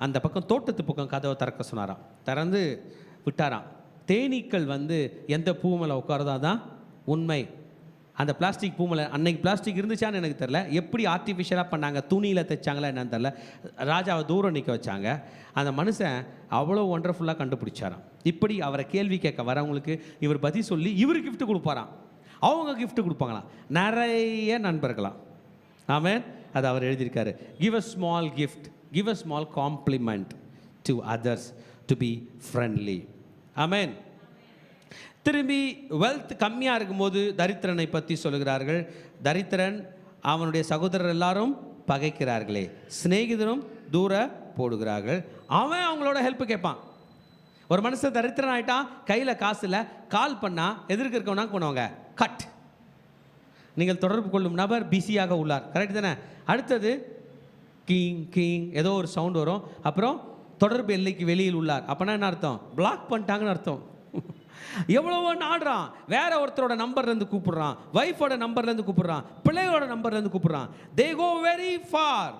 அந்த பக்கம் தோட்டத்து பக்கம் கதவை திறக்க சொன்னாராம். திறந்து விட்டாராம். தேனீக்கள் வந்து எந்த பூ மேலே உட்காரதா தான் உண்மை. அந்த பிளாஸ்டிக் பூ மேலே, அன்னைக்கு பிளாஸ்டிக் இருந்துச்சான்னு எனக்கு தெரில, எப்படி ஆர்டிஃபிஷியலாக பண்ணாங்க, துணியில் தைச்சாங்களா என்னன்னு தெரில, ராஜாவை தூரம் நிற்க வச்சாங்க. அந்த மனுஷன் அவ்வளோ ஒண்டர்ஃபுல்லாக கண்டுபிடிச்சாராம். இப்படி அவரை கேள்வி கேட்க வரவங்களுக்கு இவர் பதில் சொல்லி இவர் கிஃப்ட் கொடுப்பாராம், அவங்க கிஃப்ட் கொடுப்பாங்களாம், நிறைய நண்பர்களாம். ஆமென். அது அவர் எழுதியிருக்காரு. Give a small gift, give a small compliment to others to be friendly. ஆமென். திரும்பி வெல்த் கம்மியாக இருக்கும்போது தரித்திரனை பற்றி சொல்லுகிறார்கள். தரித்திரன் அவனுடைய சகோதரர் எல்லாரும் பகைக்கிறார்களே, சிநேகிதரும் தூர போடுகிறார்கள். அவன் அவங்களோட ஹெல்ப் கேட்பான். ஒரு மனுஷன் தரித்திரன் ஆகிட்டான், கையில் காசு இல்லை, கால் பண்ணால் எதிர்க்க இருக்கவனா பண்ணுவாங்க கட். நீங்கள் தொடர்பு கொள்ளும் நபர் பிஸியாக உள்ளார். கரெக்ட் தானே? அடுத்தது கிங் கிங் ஏதோ ஒரு சவுண்ட் வரும். அப்புறம் தொடர்பு எல்லைக்கு வெளியில் உள்ளார். அப்போனா என்ன அர்த்தம்? பிளாக் பண்ணிட்டாங்கன்னு அர்த்தம். எவ்வளவோ நாடுறான், வேற ஒருத்தரோட நம்பர்லேருந்து கூப்பிடுறான், ஒய்ஃபோட நம்பர்லேருந்து கூப்பிடுறான், பிள்ளையோட நம்பர்லேருந்து கூப்பிடுறான். They go very far.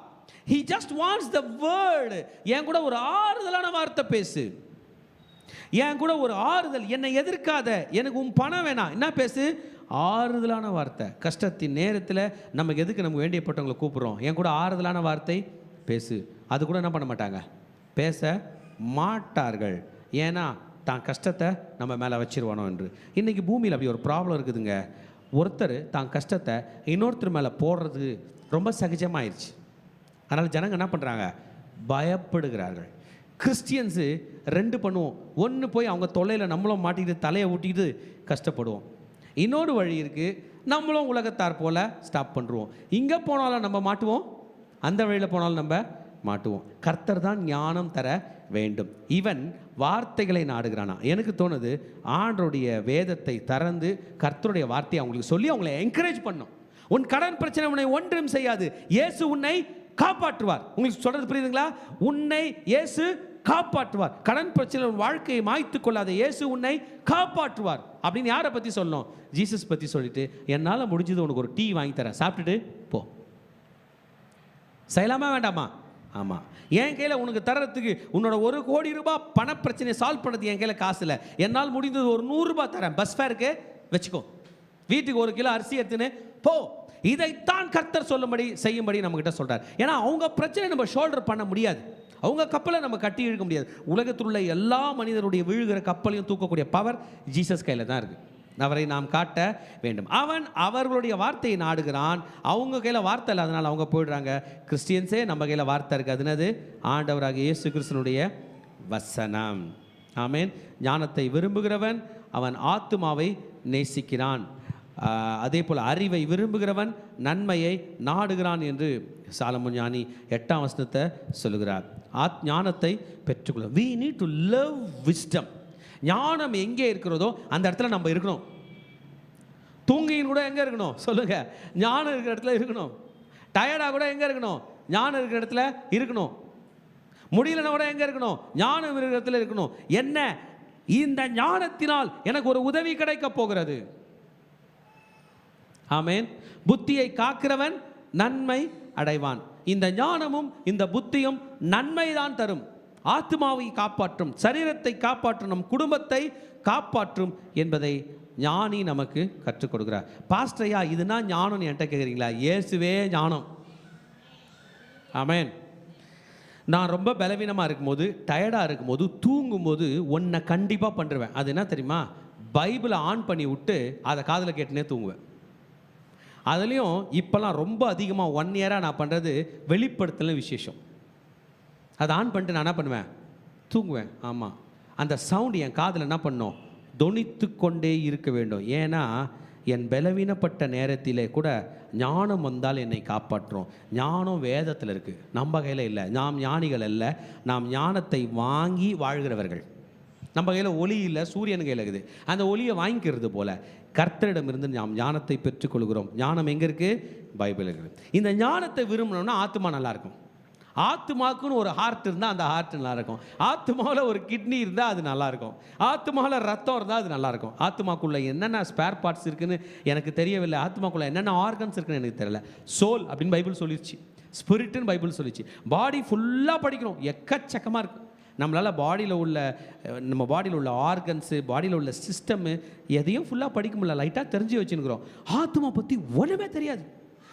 He just wants the word. என் கூட ஒரு ஆறுதலான வார்த்தை பேசு, என் கூட ஒரு ஆறுதல், என்னை எதிர்க்காத, எனக்கு உன் பணம் வேணாம், என்ன பேசு, ஆறுதலான வார்த்தை. கஷ்டத்தின் நேரத்தில் நமக்கு எதுக்கு நம்ம வேண்டியப்பட்டவங்களை கூப்பிட்றோம், என் கூட ஆறுதலான வார்த்தை பேசு. அது கூட என்ன பண்ண மாட்டாங்க, பேச மாட்டார்கள். ஏன்னா தான் கஷ்டத்தை நம்ம மேலே வச்சிருவானோ என்று. இன்றைக்கி பூமியில் அப்படி ஒரு ப்ராப்ளம் இருக்குதுங்க. ஒருத்தர் தான் கஷ்டத்தை இன்னொருத்தர் மேலே போடுறது ரொம்ப சகஜமாயிருச்சு. அதனால் ஜனங்க என்ன பண்ணுறாங்க, பயப்படுகிறார்கள். கிறிஸ்டியன்ஸு ரெண்டு பண்ணுவோம். ஒன்று போய் அவங்க தொல்லையில் நம்மளும் மாட்டிக்கிட்டு தலையை ஊட்டிக்கிட்டு கஷ்டப்படுவோம். இன்னொரு வழி இருக்குது, நம்மளும் உலகத்தார் போல் ஸ்டாப் பண்ணுறோம். இங்கே போனாலும் நம்ம மாட்டுவோம், அந்த வழியில் போனாலும் நம்ம மாட்டுவோம். கர்த்தர் தான் ஞானம் தர வேண்டும். இவன் வார்த்தைகளை நாடுகிறானா. எனக்கு தோணுது ஆண்டருடைய வேதத்தை திறந்து கர்த்தருடைய வார்த்தையை அவங்களுக்கு சொல்லி அவங்களை என்கரேஜ் பண்ணும். உன் கடன் பிரச்சனை உன்னை ஒன்றும் செய்யாது, இயேசு உன்னை காப்பாற்றுவார். உங்களுக்கு சொல்றது புரியுதுங்களா? உன்னை இயேசு காப்பாற்றுவார். கடன் பிரச்சனை உன் வாழ்க்கையை மாய்த்து கொள்ளாத, இயேசு உன்னை காப்பாற்றுவார். அப்படின்னு யாரை பற்றி சொல்லணும்? ஜீசஸ் பற்றி சொல்லிட்டு, என்னால் முடிஞ்சது உனக்கு ஒரு டீ வாங்கி தரேன், சாப்பிட்டுட்டு போ. செய்யலாமா வேண்டாமா? ஆமாம். என் கையில் உனக்கு தரத்துக்கு உன்னோட 1 கோடி ரூபாய் பண பிரச்சனையை சால்வ் பண்ணது என் கையில் காசு இல்லை, என்னால் முடிந்தது ஒரு 100 ரூபாய் தரேன், பஸ் ஃபேருக்கு வச்சுக்கோ, வீட்டுக்கு 1 கிலோ அரிசி எடுத்துன்னு போ. இதைத்தான் கர்த்தர் சொல்லும்படி செய்யும்படி நம்மகிட்ட சொல்கிறார். ஏன்னா அவங்க பிரச்சனை நம்ம ஷோல்டர் பண்ண முடியாது, அவங்க கப்பலை நம்ம கட்டி இழுக்க முடியாது. உலகத்தில் உள்ள எல்லா மனிதனுடைய விழுகிற கப்பலையும் தூக்கக்கூடிய பவர் ஜீசஸ் கையில் தான் இருக்குது. அவரை நாம் காட்ட வேண்டும். அவன் அவர்களுடைய வார்த்தையை நாடுகிறான். அவங்க கையில் வார்த்தை இல்லை, அதனால் அவங்க போயிடுறாங்க. கிறிஸ்டியன்ஸே நம்ம கையில் வார்த்தை இருக்குது. அதுனது ஆண்டவராக இயேசு கிறிஸ்துனுடைய வசனம். ஆமேன். ஞானத்தை விரும்புகிறவன் அவன் ஆத்துமாவை நேசிக்கிறான், அதே போல் அறிவை விரும்புகிறவன் நன்மையை நாடுகிறான் என்று சாலமோன் ஞானி 8ஆம் வசனத்தை சொல்லுகிறார். ஞானத்தை பெற்றுக்கொள்ள we need to love wisdom. ஞானம் எங்கே இருக்கிறதோ அந்த இடத்துல நம்ம இருக்கணும். தூங்கின்னு கூட எங்கே இருக்கணும் சொல்லுங்க? ஞானம் இருக்கிற இடத்துல இருக்கணும். டயர்டாக கூட எங்கே இருக்கணும்? ஞானம் இருக்கிற இடத்துல இருக்கணும். முடியலன்னா கூட எங்கே இருக்கணும்? ஞானம் இருக்கிற இடத்துல இருக்கணும். என்ன? இந்த ஞானத்தினால் எனக்கு ஒரு உதவி கிடைக்க போகிறது. ஆமேன். புத்தியை காக்கிறவன் நன்மை அடைவான். இந்த ஞானமும் இந்த புத்தியும் நன்மை தான் தரும். ஆத்மாவை காப்பாற்றும், சரீரத்தை காப்பாற்றும், நம் குடும்பத்தை காப்பாற்றும் என்பதை ஞானி நமக்கு கற்றுக் கொடுக்கிறார். பாஸ்டரையா இதுனா ஞானம் என்கிட்ட கேட்குறீங்களா? இயேசுவே ஞானம். ஆமேன். நான் ரொம்ப பலவீனமாக இருக்கும்போது, டயர்டாக இருக்கும்போது, தூங்கும்போது ஒன்றை கண்டிப்பாக பண்ணுவேன். அது என்ன தெரியுமா? பைபிளை ஆன் பண்ணி விட்டு அதை காதில் கேட்டுனே தூங்குவேன். அதுலேயும் இப்போல்லாம் ரொம்ப அதிகமாக 1 இயராக நான் பண்ணுறது வெளிப்படுத்தல விசேஷம். அதை ஆன் பண்ணிட்டு நான் என்ன பண்ணுவேன்? தூங்குவேன். ஆமாம். அந்த சவுண்டு என் காதில் என்ன பண்ணும்? தொனித்து கொண்டே இருக்க வேண்டும். ஏன்னா என் பலவீனப்பட்ட நேரத்திலே கூட ஞானம் வந்தால் என்னை காப்பாற்றும். ஞானம் வேதத்தில் இருக்குது, நம்ம கையில் இல்லை. நாம் ஞானிகள் அல்ல, நாம் ஞானத்தை வாங்கி வாழ்கிறவர்கள். நம்ம கையில் ஒளி இல்லை, சூரியன் கையில் இருக்குது. அந்த ஒளியை வாங்கிக்கிறது போல கர்த்தரிடமிருந்து நாம் ஞானத்தை பெற்றுக்கொள்கிறோம். ஞானம் எங்கே இருக்குது? பைபிள் இருக்குது. இந்த ஞானத்தை விரும்பணும்னா ஆத்மா நல்லாயிருக்கும். ஆத்துமாக்குன்னு ஒரு ஹார்ட் இருந்தால் அந்த ஹார்ட் நல்லா இருக்கும். ஆத்துமாவில் ஒரு கிட்னி இருந்தால் அது நல்லாயிருக்கும். ஆத்துமாவில் ரத்தம் இருந்தால் அது நல்லாயிருக்கும். ஆத்துமாக்குள்ளே என்னென்ன ஸ்பேர் பார்ட்ஸ் இருக்குன்னு எனக்கு தெரியவில்லை. ஆத்துமாக்குள்ளே என்னென்ன ஆர்கன்ஸ் இருக்குன்னு எனக்கு தெரியல. சோல் அப்படின்னு பைபிள் சொல்லிடுச்சு, ஸ்பிரிட்டுன்னு பைபிள் சொல்லிச்சு. பாடி ஃபுல்லாக படிக்கணும், எக்கச்சக்கமாக இருக்குது. நம்மளால் நம்ம பாடியில் உள்ள ஆர்கன்ஸு, பாடியில் உள்ள சிஸ்டம்மு எதையும் ஃபுல்லாக படிக்க முடியல. லைட்டாக தெரிஞ்சு வச்சுருக்கிறோம். ஆத்மா பற்றி ஒன்றுமே தெரியாது.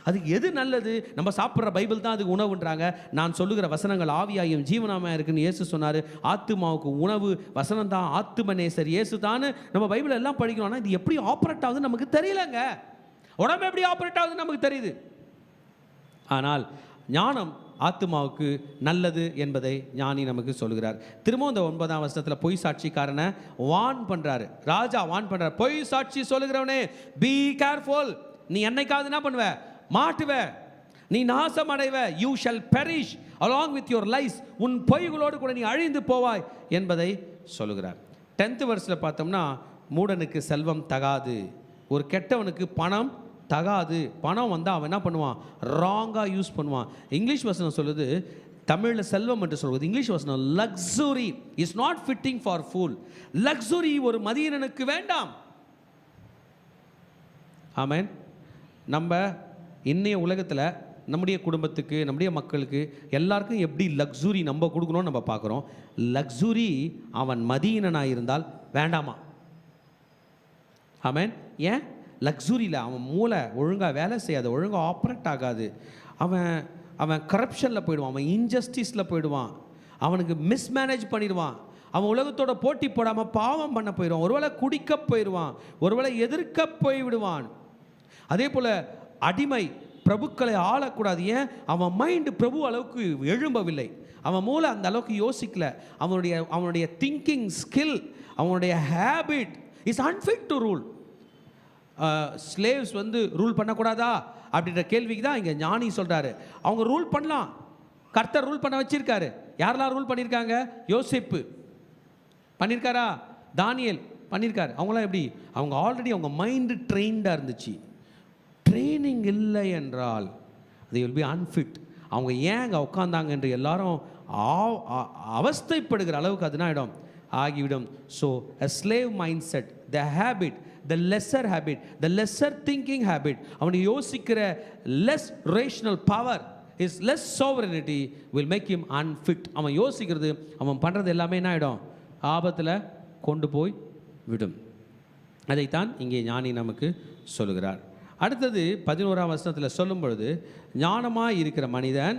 அதுக்கு எது நல்லது? நம்ம சாப்பிட்ற பைபிள் தான் அதுக்கு உணவுன்றாங்க. நான் சொல்லுகிற வசனங்கள் ஆவியாயும் ஜீவனாமையாக இருக்குன்னு இயேசு சொன்னார். ஆத்துமாவுக்கு உணவு வசனம் தான், ஆத்துமநேசர் இயேசு தான். நம்ம பைபிள் எல்லாம் படிக்கணும். ஆனால் இது எப்படி ஆப்ரேட் ஆகுதுன்னு நமக்கு தெரியலங்க. உடம்பு எப்படி ஆப்ரேட் ஆகுதுன்னு நமக்கு தெரியுது. ஆனால் ஞானம் ஆத்துமாவுக்கு நல்லது என்பதை ஞானி நமக்கு சொல்கிறார். திரும்பவும் இந்த 9ஆம் வசனத்தில் பொய் சாட்சிக்காரனை வான் பண்ணுறாரு. ராஜா வான் பண்ணுறார், பொய் சாட்சி சொல்லுகிறவனே பி கேர்ஃபுல். நீ என்னைக்காவது என்ன பண்ணுவ? மாட்டுவ, நீ நாசம் அடைவ. You shall perish along with your lies. உன் பொய்களோடு கூட நீ அழிந்து போவாய் என்பதை சொல்லுகிறார். 10th verseல் பார்த்தோம்னா, மூடனுக்கு செல்வம் தகாது, ஒரு கெட்டவனுக்கு பணம் தகாது. பணம் வந்தால் அவன் என்ன பண்ணுவான்? ராங்காக யூஸ் பண்ணுவான். இங்கிலீஷ் வசனம் சொல்லுது, தமிழில் செல்வம் என்று சொல்வது, இங்கிலீஷ் வசனம் luxury is not fitting for fool. Luxury ஒரு மதியனனுக்கு வேண்டாம். ஆமென். நம்ம இன்னைய உலகத்தில் நம்முடைய குடும்பத்துக்கு, நம்முடைய மக்களுக்கு எல்லாருக்கும் எப்படி லக்ஸுரி நம்ம கொடுக்கணும்னு நம்ம பார்க்குறோம். லக்ஸுரி அவன் மதியனாக இருந்தால் வேண்டாமா? ஆமென். ஏன்? லக்ஸுரியில் அவன் மூளை ஒழுங்காக வேலை செய்யாது, ஒழுங்காக ஆப்ரேட் ஆகாது. அவன் கரப்ஷனில் போயிடுவான், அவன் இன்ஜஸ்டிஸில் போயிடுவான், அவனுக்கு மிஸ்மேனேஜ் பண்ணிடுவான், அவன் உலகத்தோட போட்டி போடாமல் பாவம் பண்ண போயிடுவான், ஒருவேளை குடிக்க போயிடுவான், ஒருவேளை எதிர்க்க போய்விடுவான். அதே போல் அடிமை பிரபுக்களை ஆளக்கூடாது. ஏன்? அவன் மைண்டு பிரபு அளவுக்கு எழும்பவில்லை, அவன் மூளை அந்த அளவுக்கு யோசிக்கல, அவனுடைய திங்கிங் ஸ்கில், அவனுடைய habit is unfit to rule. Slaves rule பண்ணக்கூடாதா அப்படின்ற கேள்விக்கு தான் இங்கே ஞானி சொல்கிறாரு. அவங்க ரூல் பண்ணலாம், கர்த்தர் ரூல் பண்ண வச்சிருக்காரு. யாரெல்லாம் ரூல் பண்ணியிருக்காங்க? யோசேப்பு பண்ணியிருக்காரா? தானியேல் பண்ணியிருக்காரு. அவங்களாம் எப்படி? அவங்க ஆல்ரெடி அவங்க மைண்டு ட்ரெயின்டாக இருந்துச்சு. ட்ரைனிங் இல்லை என்றால் they will be unfit. அவங்க ஏன் அங்கே உட்காந்தாங்க என்று எல்லாரும் அவஸ்தைப்படுகிற அளவுக்கு அது ஆகிடும் ஆகிவிடும். So a slave mindset, the habit, the lesser habit, the lesser thinking habit, அவனை யோசிக்கிற less rational power, his less sovereignty will make him unfit. அவன் யோசிக்கிறது, அவன் பண்ணுறது எல்லாமே என்ன ஆகிடும்? ஆபத்தில் கொண்டு போய் விடும். அதைத்தான் இங்கே ஞானி நமக்கு சொல்லுகிறார். அடுத்தது 11ஆம் வசனத்தில் சொல்லும் பொழுது, ஞானமாக இருக்கிற மனிதன்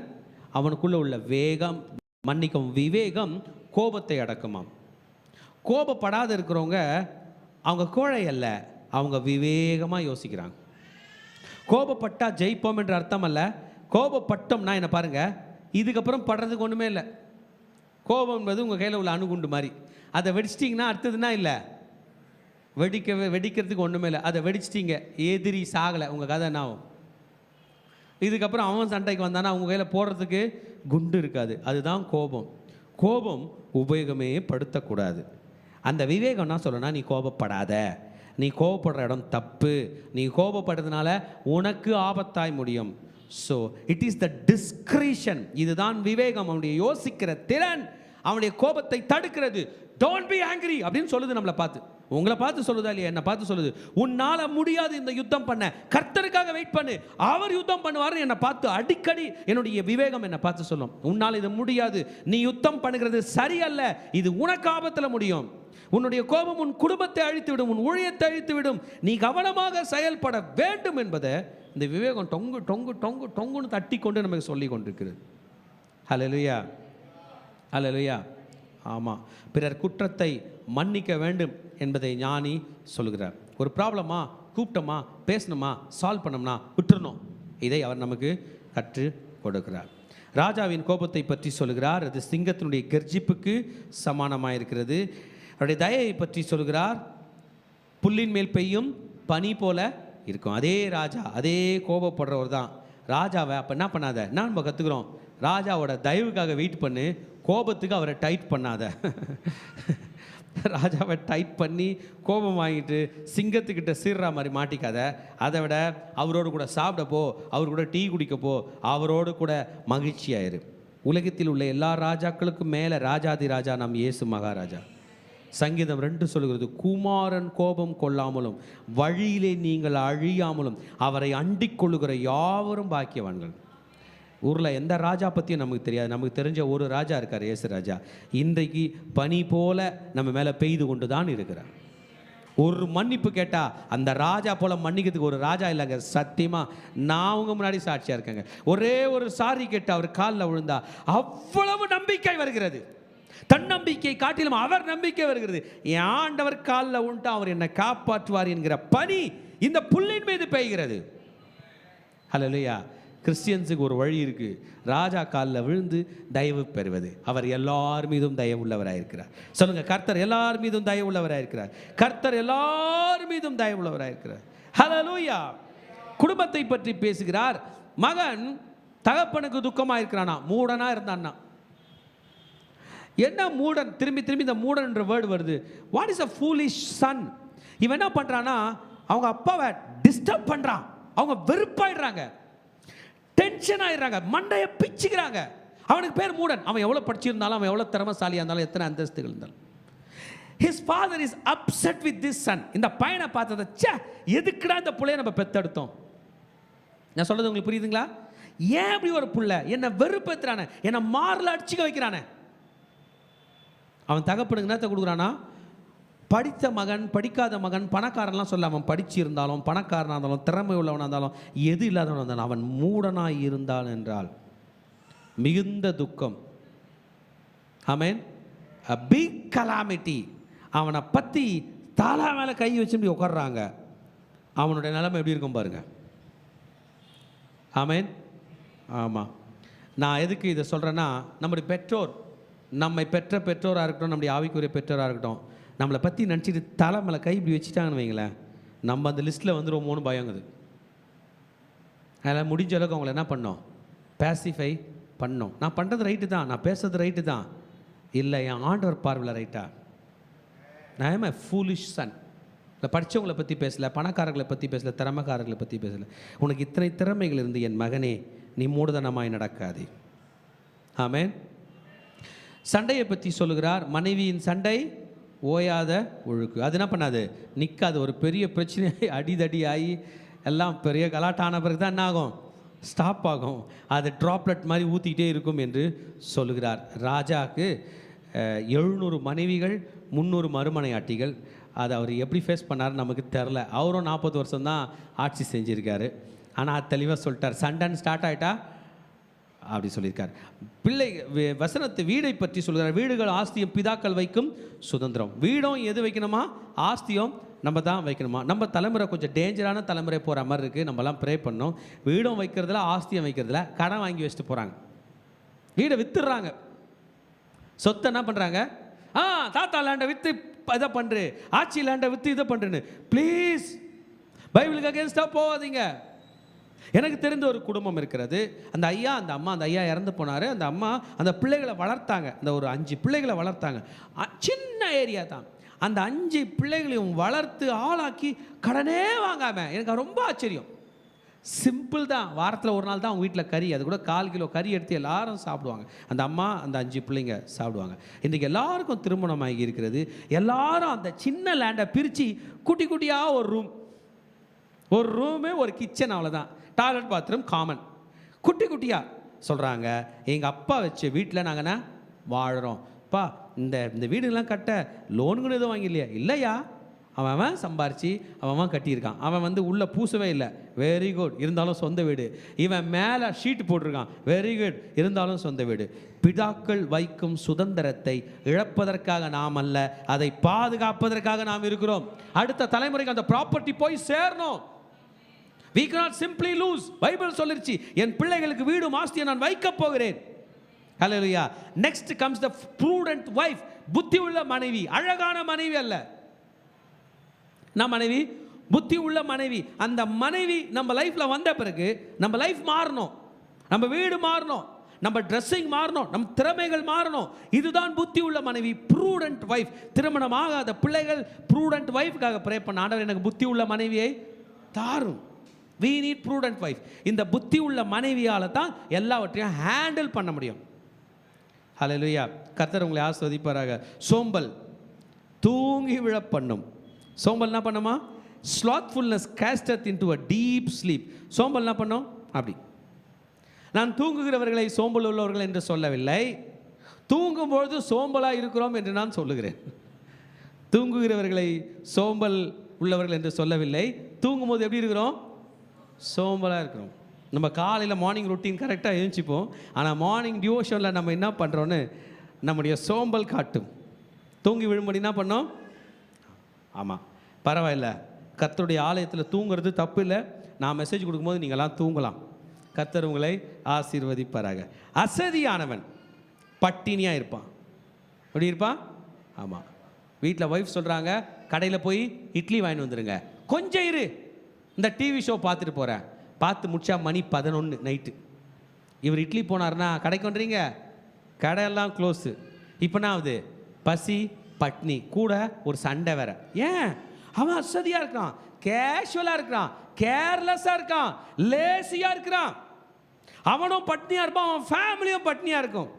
அவனுக்குள்ளே உள்ள விவேகம் கோபத்தை அடக்குமாம். கோபப்படாத இருக்கிறவங்க அவங்க கோழை அல்ல, அவங்க விவேகமாக யோசிக்கிறாங்க. கோபப்பட்டால் ஜெயிப்போம் என்ற அர்த்தம் அல்ல. கோபப்பட்டோம்னா என்ன பாருங்கள், இதுக்கப்புறம் படுறதுக்கு ஒன்றுமே இல்லை. கோபம் என்பது உங்கள் கையில் உள்ள அணுகுண்டு மாதிரி. அதை வெடிச்சிட்டிங்கன்னா அடுத்ததுன்னா இல்லை, வெடிக்கிறதுக்கு ஒன்றுமே இல்லை. அதை வெடிச்சிட்டிங்க, எதிரி சாகலை, உங்கள் கதை என்ன ஆகும்? இதுக்கப்புறம் அவன் சண்டைக்கு வந்தானா அவங்க கையில் போடுறதுக்கு குண்டு இருக்காது. அதுதான் கோபம். கோபம் உபயோகமே படுத்தக்கூடாது. அந்த விவேகம் என்ன சொல்லணும்னா, நீ கோபப்படாத, நீ கோபப்படுற இடம் தப்பு, நீ கோபப்படுறதுனால உனக்கு ஆபத்தாய் முடியும். So it is the discretion. இதுதான் விவேகம். அவனுடைய யோசிக்கிற திறன் அவனுடைய கோபத்தை தடுக்கிறது. டோன்ட் பி ஆங்கிரி அப்படின்னு சொல்லுது. நம்மளை பார்த்து, உங்களை பார்த்து சொல்லுதா இல்லையா? என்னை பார்த்து சொல்லுது, உன்னால் முடியாது இந்த யுத்தம் பண்ண, கர்த்தருக்காக வெயிட் பண்ணு, அவர் யுத்தம் பண்ணுவார்னு என்னை பார்த்து அடிக்கடி என்னுடைய விவேகம் என்னை பார்த்து சொல்லும், உன்னால் இது முடியாது, நீ யுத்தம் பண்ணுகிறது சரியல்ல, இது உனக்கு ஆபத்தில் முடியும், உன்னுடைய கோபம் உன் குடும்பத்தை அழித்துவிடும், உன் ஊழியத்தை அழித்துவிடும், நீ கவனமாக செயல்பட வேண்டும் என்பதை இந்த விவேகம் டொங்கு டொங்கு டொங்கு டொங்குன்னு தட்டி கொண்டு நமக்கு சொல்லி கொண்டிருக்கிறது. ஹல்லேலூயா, ஹல்லேலூயா. ஆமாம், பிறர் குற்றத்தை மன்னிக்க வேண்டும் என்பதை ஞானி சொல்கிறார். ஒரு ப்ராப்ளமா கூப்பிட்டோமா, பேசணுமா, சால்வ் பண்ணோம்னா விட்டுறணும். இதை அவர் நமக்கு கற்றுக் கொடுக்கிறார். ராஜாவின் கோபத்தை பற்றி சொல்கிறார், அது சிங்கத்தினுடைய கர்ஜிப்புக்கு சமானமாக இருக்கிறது. அவருடைய தயையை பற்றி சொல்கிறார், புல்லின் மேல் பெய்யும் பனி போல இருக்கும். அதே ராஜா, அதே கோபப்படுறவர் தான். ராஜாவை அப்போ என்ன பண்ணாத, என்ன நம்ம கற்றுக்குறோம், ராஜாவோட தயவுக்காக வெயிட் பண்ணு, கோபத்துக்கு அவரை டைட் பண்ணாத. ராஜாவை டைட் பண்ணி கோபம் வாங்கிட்டு சிங்கத்துக்கிட்ட சீர்ற மாதிரி மாட்டிக்காத. அதை விட அவரோடு கூட சாப்பிட போ, அவர் கூட டீ குடிக்க போ, அவரோடு கூட மகிழ்ச்சியாயிரு. உலகத்தில் உள்ள எல்லா ராஜாக்களுக்கும் மேலே ராஜாதி ராஜா நம் இயேசு மகாராஜா. சங்கீதம் 2 சொல்கிறது, குமாரன் கோபம் கொள்ளாமலும் வழியிலே நீங்கள் அழியாமலும் அவரை அண்டிக் கொள்ளுகிற யாவரும் பாக்கியவான்கள். ஊரில் எந்த ராஜா பற்றியும் நமக்கு தெரியாது. நமக்கு தெரிஞ்ச ஒரு ராஜா இருக்கார், இயேசு ராஜா. இன்றைக்கு பனி போல நம்ம மேலே பெய்து கொண்டு தான் இருக்கிறார். ஒரு மன்னிப்பு கேட்டால் அந்த ராஜா போல மன்னிக்கிறதுக்கு ஒரு ராஜா இல்லைங்க. சத்தியமாக நான் உங்க முன்னாடி சாட்சியாக இருக்கேங்க. ஒரே ஒரு சாரி கேட்டால் அவர் காலில் விழுந்தா அவ்வளவு நம்பிக்கை வருகிறது. தன்னம்பிக்கை காட்டிலும் அவர் நம்பிக்கை வருகிறது. என் ஆண்டவர் காலில் உண்டா அவர் என்னை காப்பாற்றுவார் என்கிற பனி இந்த புல்லின் மீது பெய்கிறது. ஹல்லேலூயா. கிறிஸ்டியன்ஸுக்கு ஒரு வழி இருக்கு. ராஜா காலில் விழுந்து தயவு பெறுவது. அவர் எல்லார் மீதும் தயவு உள்ளவராயிருக்கிறார். சொல்லுங்க, கர்த்தர் எல்லார் மீதும் தயவு உள்ளவராயிருக்கிறார். கர்த்தர் எல்லார் மீதும் தயவு உள்ளவராயிருக்கிறார். ஹல்லேலூயா. குடும்பத்தை பற்றி பேசுகிறார். மகன் தகப்பனுக்கு துக்கமா இருக்கிறானா, மூடனா இருந்தான்னா. என்ன மூடன்? திரும்பி திரும்பி இந்த மூடன் என்ற வேர்டு வருது. What is a foolish son? இவன் என்ன பண்றானா, அவங்க அப்பாவை டிஸ்டர்ப் பண்றான். அவங்க வெறுப்பாயிடுறாங்க, டென்ஷன் ஆயிடுறாங்க, மண்டையை பிச்சுக்கிறாங்க. அவனுக்கு பேர் மூடன். அவன் எவ்வளோ படிச்சிருந்தாலும், அவன் எவ்வளோ திறமசாலியாக இருந்தாலும், எத்தனை அந்தஸ்துகள் இருந்தாலும், his father is upset with this son. இந்த பையனை பார்த்தத, ச்சே எதுக்குடா இந்த புள்ளைய நம்ம பெத்தெடுத்தோம். நான் சொல்றது உங்களுக்கு புரியுதுங்களா? ஏன் அப்படி ஒரு புள்ள என்னை வெறுப்பேத்துறானே, என்னை மார்ல அடிச்சுக்க வைக்கிறானே. அவன் தகப்பனுக்கு என்னத்தை கொடுக்குறானா, படித்த மகன் படிக்காத மகன் பணக்காரன்லாம் சொல்ல. அவன் படிச்சிருந்தாலும் பணக்காரனாக இருந்தாலும் திறமை உள்ளவனாக இருந்தாலும் எது இல்லாதவனாக இருந்தாலும் அவன் மூடனாக இருந்தான் என்றால் மிகுந்த துக்கம். ஆமென். a big calamity. அவனை பற்றி தாலா மேலே கை வச்சு இப்படி உட்கார்றாங்க. அவனுடைய நிலைமை எப்படி இருக்கும் பாருங்க. ஆமென். ஆமாம். நான் எதுக்கு இதை சொல்கிறேன்னா, நம்முடைய பெற்றோர், நம்மை பெற்ற பெற்றோராக இருக்கட்டும், நம்முடைய ஆவிக்குரிய பெற்றோராக இருக்கட்டும், நம்மளை பற்றி நினச்சிட்டு தலை மேலே கை இப்படி வச்சுட்டாங்கன்னு வைங்களேன், நம்ம அந்த லிஸ்ட்டில் வந்துடுவோமோன்னு பயங்குது. அதனால் முடிஞ்ச அளவுக்கு அவங்கள என்ன பண்ணோம், பேசிஃபை பண்ணோம். நான் பண்ணுறது ரைட்டு தான், நான் பேசுறது ரைட்டு தான், இல்லை என் ஆண்டவர் பார்வையில் ரைட்டா? நான் ஏன் ஃபூலிஷ் சன்? இல்லை படித்தவங்களை பற்றி பேசலை, பணக்காரர்களை பற்றி பேசலை, திறமைக்காரர்களை பற்றி பேசலை. உனக்கு இத்தனை திறமைகள் இருந்து என் மகனே நீ மூடதனமாய் நடக்காதே. ஆமென். சண்டையை பற்றி சொல்லுகிறார். மனைவியின் சண்டை ஓயாத ஒழுக்கு. அது என்ன பண்ணாது, நிற்காது. ஒரு பெரிய பிரச்சனையாகி அடிதடி ஆகி எல்லாம் பெரிய கலாட்டான பிறகு தான் என்ன ஆகும், ஸ்டாப் ஆகும். அது ட்ராப்லெட் மாதிரி ஊற்றிக்கிட்டே இருக்கும் என்று சொல்லுகிறார். ராஜாவுக்கு 700 மனைவிகள் 300 மறுமனையாட்டிகள். அதை அவர் எப்படி ஃபேஸ் பண்ணார் நமக்கு தெரில. அவரும் 40 வருஷம் தான் ஆட்சி செஞ்சுருக்காரு. ஆனால் தெளிவாக சொல்லிட்டார், சண்டைன்னு ஸ்டார்ட் ஆகிட்டா அப்படி சொல்லியிருக்கார். பிள்ளை வசனத்து வீடை பற்றி சொல்கிறார். வீடுகள் ஆஸ்தியம் பிதாக்கள் வைக்கும் சுதந்திரம். வீடும் எது வைக்கணுமா, ஆஸ்தியம் நம்ம தான் வைக்கணுமா. நம்ம தலைமுறை கொஞ்சம் டேஞ்சரான தலைமுறை போகிற மாதிரி இருக்குது. நம்மலாம் ப்ரே பண்ணோம். வீடும் வைக்கிறதுல ஆஸ்தியம் வைக்கிறதுல கடன் வாங்கி வச்சுட்டு போகிறாங்க. வீடை வித்துடுறாங்க. சொத்தை என்ன பண்ணுறாங்க, தாத்தா லேண்டை விற்று இதை பண்ணுறு, ஆட்சி லேண்டை விற்று இதை பண்ணுறேன்னு. ப்ளீஸ் பைபிளுக்கு அகேன்ஸ்டாக போகாதீங்க. எனக்கு தெரிந்த ஒரு குடும்பம் இருக்கிறது. அந்த ஐயா அந்த அம்மா, அந்த ஐயா இறந்து போனார். அந்த அம்மா அந்த பிள்ளைகளை வளர்த்தாங்க. அந்த ஒரு 5 பிள்ளைகளை வளர்த்தாங்க. சின்ன ஏரியா தான். அந்த 5 பிள்ளைகளையும் வளர்த்து ஆளாக்கி கடனே வாங்காமல், எனக்கு ரொம்ப ஆச்சரியம். சிம்பிள் தான். வாரத்தில் ஒரு நாள் தான் அவங்க வீட்டில் கறி, அது கூட 1/4 கிலோ கறி எடுத்து எல்லாரும் சாப்பிடுவாங்க. அந்த அம்மா அந்த 5 பிள்ளைங்க சாப்பிடுவாங்க. இன்றைக்கி எல்லாருக்கும் திருமணமாகி இருக்கிறது. எல்லாரும் அந்த சின்ன லேண்டை பிரித்து குட்டி குட்டியாக ஒரு ரூமு ஒரு கிச்சன், அவ்வளோதான். Toilet bathroom common. குட்டி குட்டியாக சொல்கிறாங்க, எங்கள் அப்பா வச்ச வீட்டில் நாங்கள்னா வாழறோம். பா இந்த வீடுலாம் கட்ட லோனுங்கன்னு எதுவும் வாங்கிலையா? இல்லையா, அவன் சம்பாரித்து அவன் கட்டியிருக்கான். அவன் உள்ளே பூசவே இல்லை. வெரி குட், இருந்தாலும் சொந்த வீடு. இவன் மேலே ஷீட் போட்டிருக்கான். வெரி குட், இருந்தாலும் சொந்த வீடு. பிதாக்கள் வைக்கும் சுதந்திரத்தை இழப்பதற்காக நாம் அல்ல, அதை பாதுகாப்பதற்காக நாம் இருக்கிறோம். அடுத்த தலைமுறைக்கு அந்த ப்ராப்பர்ட்டி போய் சேரணும். We cannot simply lose. Bible சொல்லிருச்சு, என் பிள்ளைகளுக்கு வீடு ஆஸ்தியை நான் வைக்க போகிறேன். ஹல்லேலூயா. Next comes the prudent wife. புத்தி உள்ள மனைவி. அழகான மனைவி அல்ல, நான் மனைவி புத்தி உள்ள மனைவி. அந்த மனைவி நம்ம லைஃப்ல வந்த பிறகு நம்ம லைஃப் மாறணும், நம்ம வீடு மாறணும், நம்ம ட்ரெஸ்ஸிங் மாறணும், நம்ம திறமைகள் மாறணும். இதுதான் புத்தி உள்ள மனைவி, prudent wife. திருமணமாகாத பிள்ளைகள் prudent wife-க்காக ப்ரே பண்ண, ஆண்டவர் எனக்கு புத்தி உள்ள மனைவியை தாரும். We need prudent wife. இந்த புத்தி உள்ள மனைவியால் தான் எல்லாவற்றையும் ஹேண்டில் பண்ண முடியும். ஹல்லேலூயா. கர்த்தர் உங்களை ஆசீர்வதிப்பாராக. சோம்பல் தூங்கி விழ பண்ணும். சோம்பல் என்ன பண்ணுமா? ஸ்லாத்ஃபுல்னஸ் கேஸ்டத் இன்டு அ டீப் ஸ்லீப். சோம்பல் என்ன பண்ணும்? அப்படி. நான் தூங்குகிறவர்களை சோம்பல் உள்ளவர்கள் என்று சொல்லவில்லை, தூங்கும்பொழுது சோம்பலாக இருக்கிறோம் என்று நான் சொல்லுகிறேன். தூங்குகிறவர்களை சோம்பல் உள்ளவர்கள் என்று சொல்லவில்லை, தூங்கும்போது எப்படி இருக்கிறோம்? சோம்பலாக இருக்கிறோம். நம்ம காலையில் மார்னிங் ரொட்டீன் கரெக்டாக எழுந்திப்போம், ஆனால் மார்னிங் டிவோஷனில் நம்ம என்ன பண்ணுறோன்னு நம்முடைய சோம்பல் காட்டும். தூங்கி விழும்படி என்ன பண்ணோம்? ஆமாம், பரவாயில்ல, கர்த்தருடைய ஆலயத்தில் தூங்குறது தப்பு இல்லை. நான் மெசேஜ் கொடுக்கும்போது நீங்கள்லாம் தூங்கலாம். கர்த்தர் உங்களை ஆசீர்வதிப்பாராக. அசதியானவன் பட்டினியாக இருப்பான். எப்படி இருப்பான்? ஆமாம், வீட்டில் ஒய்ஃப் சொல்கிறாங்க கடையில் போய் இட்லி வாங்கிட்டு வந்துடுங்க, கொஞ்சம் இரு, இந்த டிவி ஷோ பார்த்துட்டு போகிறேன். பார்த்து முடிச்சா மணி 11 நைட்டு. இவர் இட்லி போனார்னா கடைக்கு வந்துறீங்க, கடையெல்லாம் க்ளோஸு. இப்போ என்ன ஆகுது? பசி பட்னி கூட ஒரு சண்டை வேற. ஏன்? அவன் அசதியாக இருக்கிறான், கேஷுவலாக இருக்கிறான், கேர்லெஸ்ஸாக இருக்கான், லேசியாக இருக்கிறான். அவனும் பட்னியாக இருப்பான், அவன் ஃபேமிலியும் பட்னியாக இருக்கும்.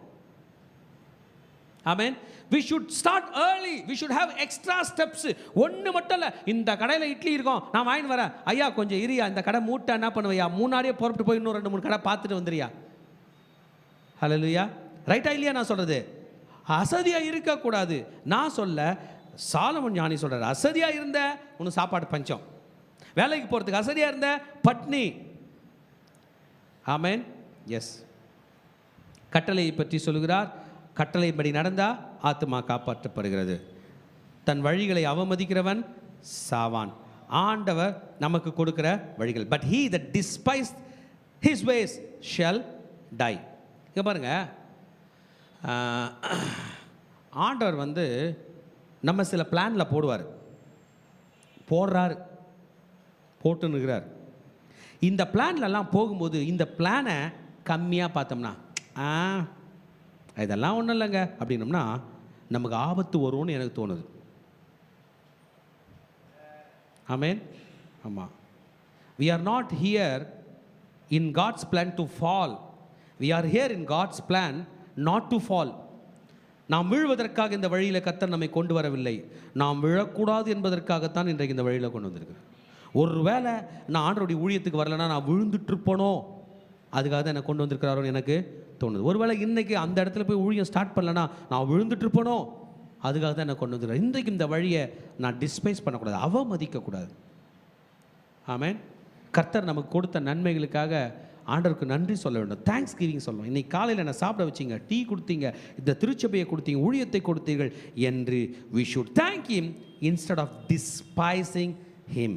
ஆமென். we should start early, we should have extra steps. ஒன்று மட்டும் இல்லை, இந்த கடையில் இட்லி இருக்கும், நான் வாங்கிட்டு வரேன், ஐயா கொஞ்சம் இரியா, இந்த கடை மூட்டை என்ன பண்ணுவையா, முன்னாடியே புறப்பட்டு போய் இன்னும் 2-3 கடை பார்த்துட்டு வந்துறியா. ஹல்லேலூயா. ரைட்டா இல்லையா நான் சொல்கிறது? அசதியாக இருக்கக்கூடாது. நான் சொல்ல, சாலமன் ஞானி சொல்கிறார், அசதியாக இருந்த உனக்கு சாப்பாடு பஞ்சம், வேலைக்கு போகிறதுக்கு அசதியாக இருந்த பட்னி. ஆமென். எஸ். கட்டளையை பற்றி சொல்கிறார், கட்டளைப்படி நடந்தால் ஆத்மா காப்பாற்றப்படுகிறது. தன் வழிகளை அவமதிக்கிறவன் சாவான். ஆண்டவர் நமக்கு கொடுக்கிற வழிகள். But he that despised his ways shall die. இங்கே பாருங்க, ஆண்டவர் நம்ம சில பிளானில் போடுறாரு, போட்டுன்னுக்கிறார். இந்த பிளான்லலாம் போகும்போது இந்த பிளானை கம்மியாக பார்த்தோம்னா, இதெல்லாம் ஒன்றும் இல்லைங்க அப்படின்னோம்னா நமக்கு ஆபத்து வரும்னு எனக்கு தோணுது. ஆமென். ஆமாம். we are not here in God's plan to fall, we are here in God's plan not to fall. நாம் விழுவதற்காக இந்த வழியில் கர்த்தர் நம்மை கொண்டு வரவில்லை, நாம் விழக்கூடாது என்பதற்காகத்தான் இன்றைக்கு இந்த வழியில் கொண்டு வந்திருக்கிறேன். ஒருவேளை நான் ஆண்டவருடைய ஊழியத்துக்கு வரலைன்னா நான் விழுந்துட்டு இருப்பனோ, அதுக்காக தான் என்னை கொண்டு வந்திருக்கிறாரோ எனக்கு தோணுது. ஒருவேளை இன்றைக்கி அந்த இடத்துல போய் ஊழியம் ஸ்டார்ட் பண்ணலன்னா நான் விழுந்துட்டு இருப்பனோ, அதுக்காக தான் என்னை கொண்டு வந்துருக்கிறேன். இன்றைக்கு இந்த வழியை நான் டிஸ்பைஸ் பண்ணக்கூடாது, அவமதிக்கக்கூடாது. ஆமென். கர்த்தர் நமக்கு கொடுத்த நன்மைகளுக்காக ஆண்டவருக்கு நன்றி சொல்ல வேண்டும், தேங்க்ஸ் கிவிங் சொல்லணும். இன்றைக்கி காலையில் என்னை சாப்பிட வச்சிங்க, டீ கொடுத்தீங்க, இந்த திருச்சபையை கொடுத்தீங்க, ஊழியத்தை கொடுத்தீர்கள் என்று we should thank him instead of despising him,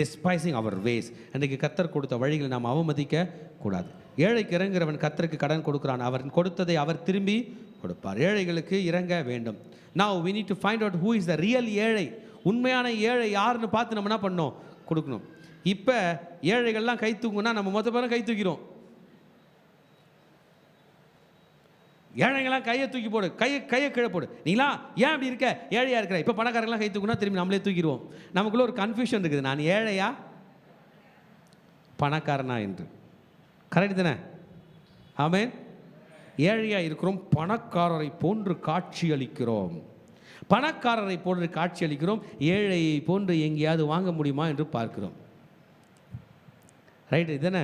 despising our ways. இன்றைக்கு கர்த்தர் கொடுத்த வழிகளை நாம் அவமதிக்க கூடாது. ஏழைக்கு இறங்குறவன் கர்த்தருக்கு கடன் கொடுக்கிறான், அவர் கொடுத்ததை அவர் திரும்பி கொடுப்பார். ஏழைகளுக்கு இறங்க வேண்டும். Now we need to find out who is the real ஏழை. உண்மையான ஏழை யாருன்னு பார்த்து நம்ம என்ன பண்ணணும்? கொடுக்கணும். இப்போ ஏழைகள்லாம் கை தூக்குனா நம்ம மொத்த பேரும் கை தூக்கிறோம். ஏழைங்களாம் கையை தூக்கி போடு, கையை கீழே போடு. நீலாம் ஏன் அப்படி இருக்க, ஏழையாக இருக்கிற. இப்போ பணக்காரங்களாம் கை தூக்குனா திரும்பி நம்மளே தூக்கிடுவோம். நமக்குள்ளே ஒரு கன்ஃபியூஷன் இருக்குது, நான் ஏழையா பணக்காரனா என்று. கரெக்ட் தானே? ஆமென். ஏழையாக இருக்கிறோம், பணக்காரரை போன்று காட்சி அளிக்கிறோம். பணக்காரரை போன்று காட்சி அளிக்கிறோம், ஏழையை போன்று எங்கேயாவது வாங்க முடியுமா என்று பார்க்கிறோம். ரைட் இதுதானே?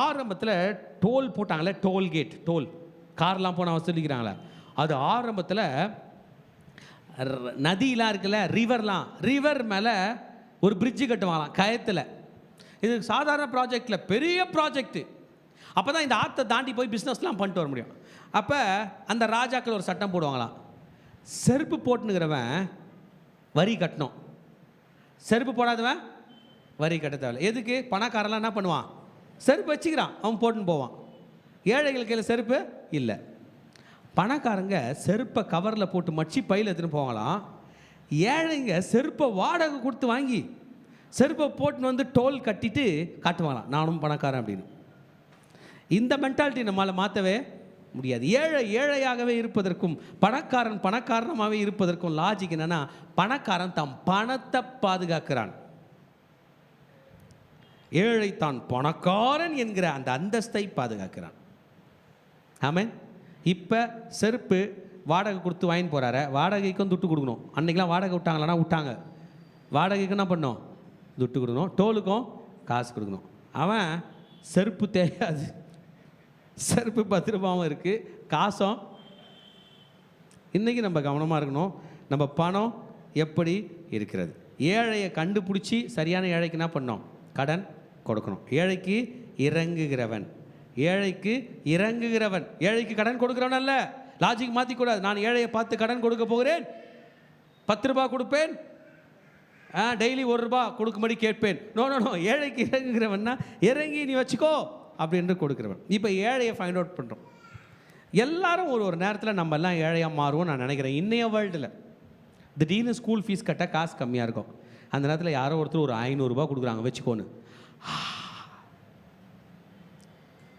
ஆரம்பத்தில் டோல் போட்டாங்களே, டோல்கேட், டோல் கார்லாம் போனால் வசூலிக்கிறாங்களே, அது ஆரம்பத்தில் நதியெலாம் இருக்குல்ல, ரிவர் மேலே ஒரு பிரிட்ஜு கட்டுவாங்களாம் கயத்தில். இது சாதாரண ப்ராஜெக்டில், பெரிய ப்ராஜெக்ட்டு. அப்போ தான் இந்த ஆற்றை தாண்டி போய் பிஸ்னஸ்லாம் பண்ணிட்டு வர முடியும். அப்போ அந்த ராஜாக்கள் ஒரு சட்டம் போடுவாங்களாம், செருப்பு போட்டுனுக்கிறவன் வரி கட்டணும், செருப்பு போடாதவன் வரி கட்ட தேவையில்லை. எதுக்கு? பணக்காரெல்லாம் என்ன பண்ணுவான், செருப்பு வச்சுக்கிறான், அவன் போட்டுன்னு போவான். ஏழைகள் கையில் செருப்பு இல்லை. பணக்காரங்க செருப்பை கவரில் போட்டு மச்சி பையில் எடுத்துன்னு போகலாம். ஏழைங்க செருப்பை வாடகை கொடுத்து வாங்கி செருப்பை போட்டுன்னு டோல் கட்டிட்டு காட்டுவாங்களாம், நானும் பணக்காரன் அப்படின்னு. இந்த மென்டாலிட்டி நம்மளால் மாற்றவே முடியாது. ஏழையாகவே இருப்பதற்கும் பணக்காரனாகவே இருப்பதற்கும் லாஜிக் என்னன்னா, பணக்காரன் தம் பணத்தை பாதுகாக்கிறான், ஏழை தான் பணக்காரன் என்கிற அந்த அந்தஸ்தை பாதுகாக்கிறான். ஆமென். இப்போ செருப்பு வாடகை கொடுத்து வாங்கிட்டு போகிறாரு, வாடகைக்கும் துட்டு கொடுக்கணும். அன்றைக்கெலாம் வாடகை விட்டாங்களான்னா விட்டாங்க, வாடகைக்கு என்ன பண்ணோம், துட்டு கொடுக்கணும், டோலுக்கும் காசு கொடுக்கணும். அவன் செருப்பு தெரியாது, செருப்பு 10 ரூபாவும் இருக்குது, காசும். இன்றைக்கி நம்ம கவனமாக இருக்கணும், நம்ம பணம் எப்படி இருக்கிறது. ஏழையை கண்டுபிடிச்சி சரியான ஏழைக்கு என்ன பண்ணோம், கடன் கொடுக்கணும். ஏழைக்கு இறங்குகிறவன், ஏழைக்கு இறங்குகிறவன், ஏழைக்கு கடன் கொடுக்குறவன் அல்ல. லாஜிக் மாற்றிக்கூடாது. நான் ஏழையை பார்த்து கடன் கொடுக்க போகிறேன், 10 ரூபா கொடுப்பேன், டெய்லி 1 ரூபா கொடுக்கும்படி கேட்பேன். நோ நோ நோ, ஏழைக்கு இறங்குகிறவன்னா இறங்கி நீ வச்சுக்கோ அப்படின்னு கொடுக்குறவன். இப்போ ஏழையை ஃபைண்ட் அவுட் பண்ணுறோம். எல்லாரும் ஒரு நேரத்தில் நம்ம எல்லாம் ஏழையாக மாறுவோம் நான் நினைக்கிறேன். இன்னைய வேர்ல்டில் திடீர்னு ஸ்கூல் ஃபீஸ் கட்ட காசு கம்மியாக இருக்கும். அந்த நேரத்தில் யாரோ ஒருத்தர் ஒரு 500 ரூபா கொடுக்குறாங்க, வச்சுக்கோன்னு.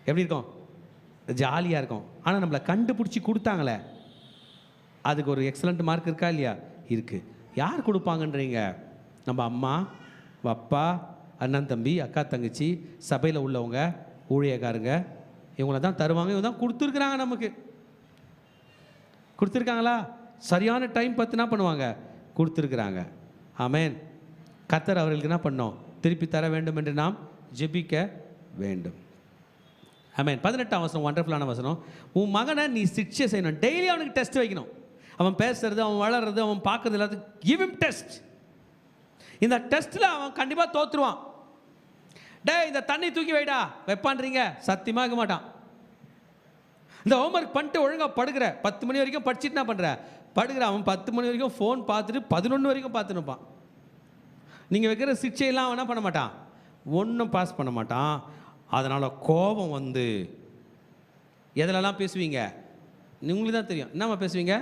எப்படி இருக்கும், ஜாலியாக இருக்கும். ஆனால் நம்மளை கண்டுபிடிச்சி கொடுத்தாங்களே, அதுக்கு ஒரு எக்ஸலண்ட் மார்க் இருக்கா இல்லையா, இருக்குது. யார் கொடுப்பாங்கன்றீங்க, நம்ம அம்மா அப்பா, அண்ணன் தம்பி, அக்கா தங்கச்சி, சபையில் உள்ளவங்க, ஊழியக்காரங்க, இவங்கள தான் தருவாங்க. இவங்க தான் கொடுத்துருக்குறாங்க, நமக்கு கொடுத்துருக்காங்களா, சரியான டைம் பார்த்து என்ன பண்ணுவாங்க, கொடுத்துருக்குறாங்க. ஆமேன். கர்த்தர் அவர்களுக்கு என்ன பண்ணோம், திருப்பி தர வேண்டும் என்று நாம் ஜெபிக்க வேண்டும். ஆமேன். 18ஆம் வசனம் வண்டர்ஃபுல்லான வசனம். உன் மகனை நீ சிக்ஷை செய்யணும், டெய்லி அவனுக்கு டெஸ்ட் வைக்கணும். அவன் பேசுறது, அவன் வளர்றது, அவன் பார்க்கறது எல்லாத்துக்கும் கிவ் ஹிம் டெஸ்ட். இந்த டெஸ்ட்டில் அவன் கண்டிப்பாக தோற்றுருவான். இந்த தண்ணி தூக்கி வைடா வைப்பான்றீங்க, சத்தியமாக இருக்க மாட்டான். இந்த ஹோம்ஒர்க் பண்ணிட்டு ஒழுங்காக படுக்கிற, 10 மணி வரைக்கும் படிச்சுட்டு என்ன பண்ணுற, படுக்கிற. அவன் 10 மணி வரைக்கும் ஃபோன் பார்த்துட்டு 11 வரைக்கும் பார்த்துன்னு இருப்பான். நீங்கள் வைக்கிற சிக்ஷையெல்லாம் அவன் என்ன பண்ண மாட்டான், ஒன்றும் பாஸ் பண்ண மாட்டான். அதனால் கோபம் வந்து எதிலெல்லாம் பேசுவீங்க, உங்களுக்கு தான் தெரியும். என்னம்மா பேசுவீங்க,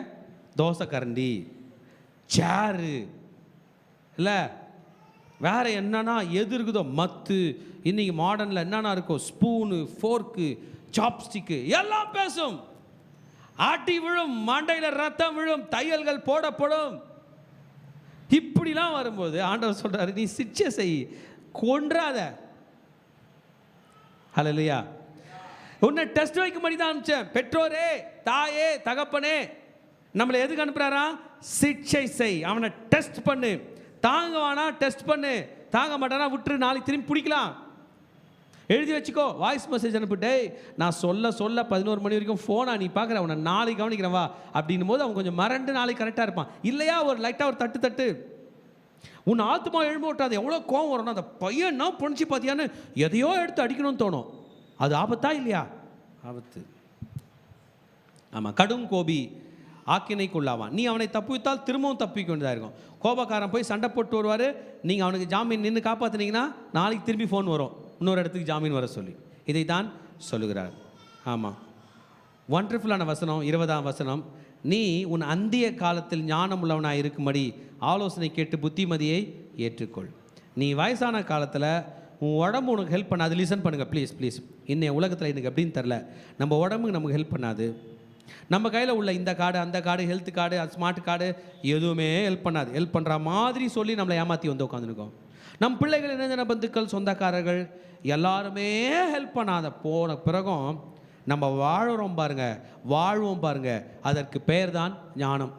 தோசை கரண்டி, சேரு, இல்லை வேறு என்னன்னா எது இருக்குதோ, மத்து, இன்றைக்கி மாடர்னில் என்னென்னா இருக்கோ, ஸ்பூனு, ஃபோர்க்கு, சாப்ஸ்டிக்கு எல்லாம் பேசும். ஆட்டி விழும், மண்டையில் ரத்தம் விழும், தையல்கள் போடப்படும். இப்படிலாம் வரும்போது ஆண்டவர் சொல்கிறாரு, நீ சிக்ஷை செய், கொன்றாத. ஹல்லேலூயா. உன்னை டெஸ்ட் வைக்கும்படி தான் அனுப்பிச்சேன். பெற்றோரே, தாயே, தகப்பனே, நம்மளை எதுக்கு அனுப்புகிறாரா, சிக்ஷை செய், அவனை டெஸ்ட் பண்ணு. தாங்குவானா டெஸ்ட் பண்ணு, தாங்க மாட்டானா விட்டுரு, நாளைக்கு திரும்பி பிடிக்கலாம். எழுதி வச்சுக்கோ, வாய்ஸ் மெசேஜ் அனுப்பிட்டே, நான் சொல்ல 11 மணி வரைக்கும் ஃபோனா நீ பார்க்குற, அவனை நாளைக்கு கவனிக்கிறேன் வா அப்படின்னும் போது அவன் கொஞ்சம் மறண்டு நாளைக்கு கரெக்டாக இருப்பான். இல்லையா ஒரு லைட்டாக ஒரு தட்டு உன் ஆத்மா எழும்ப விட்டாது. எவ்வளோ கோவம் வரணும், அந்த பையன் என்ன பொணிச்சு பார்த்தியான்னு எதையோ எடுத்து அடிக்கணும்னு தோணும். அது ஆபத்தா இல்லையா, ஆபத்து. ஆமாம். கடும் கோபி ஆக்கினைக்குள்ளாவான். நீ அவனை தப்புவித்தால் திரும்பவும் தப்பிக்க வேண்டியதாக இருக்கும். கோபக்காரன் போய் சண்டை போட்டு வருவார், நீங்கள் அவனுக்கு ஜாமீன் நின்று காப்பாற்றினீங்கன்னா நாளைக்கு திரும்பி ஃபோன் வரும், இன்னொரு இடத்துக்கு ஜாமீன் வர சொல்லி. இதை தான் சொல்லுகிறார். ஆமாம். ஒண்டர்ஃபுல்லான வசனம் 20ஆம் வசனம். நீ உன் அந்திய காலத்தில் ஞானம் உள்ளவனாக இருக்கும்படி ஆலோசனை கேட்டு புத்திமதியை ஏற்றுக்கொள். நீ வயசான காலத்தில் உன் உடம்பு உனக்கு ஹெல்ப் பண்ணாது. லிசன் பண்ணுங்கள் ப்ளீஸ் ப்ளீஸ். இன்னைய உலகத்தில் எனக்கு எப்படின்னு தெரில, நம்ம உடம்புக்கு நமக்கு ஹெல்ப் பண்ணாது. நம்ம கையில் உள்ள இந்த கார்டு, அந்த card, health card, smart card எதுவுமே ஹெல்ப் பண்ணாது. ஹெல்ப் பண்ணுற மாதிரி சொல்லி நம்மளை ஏமாற்றி வந்து உட்காந்துருக்கோம். நம் பிள்ளைகள், இணைஞ்சன பந்துக்கள், சொந்தக்காரர்கள் எல்லாருமே ஹெல்ப் பண்ணாத போன பிறகும் நம்ம வாழுறோம் பாருங்க, வாழ்வோம் பாருங்க, அதற்கு பெயர் தான் ஞானம்.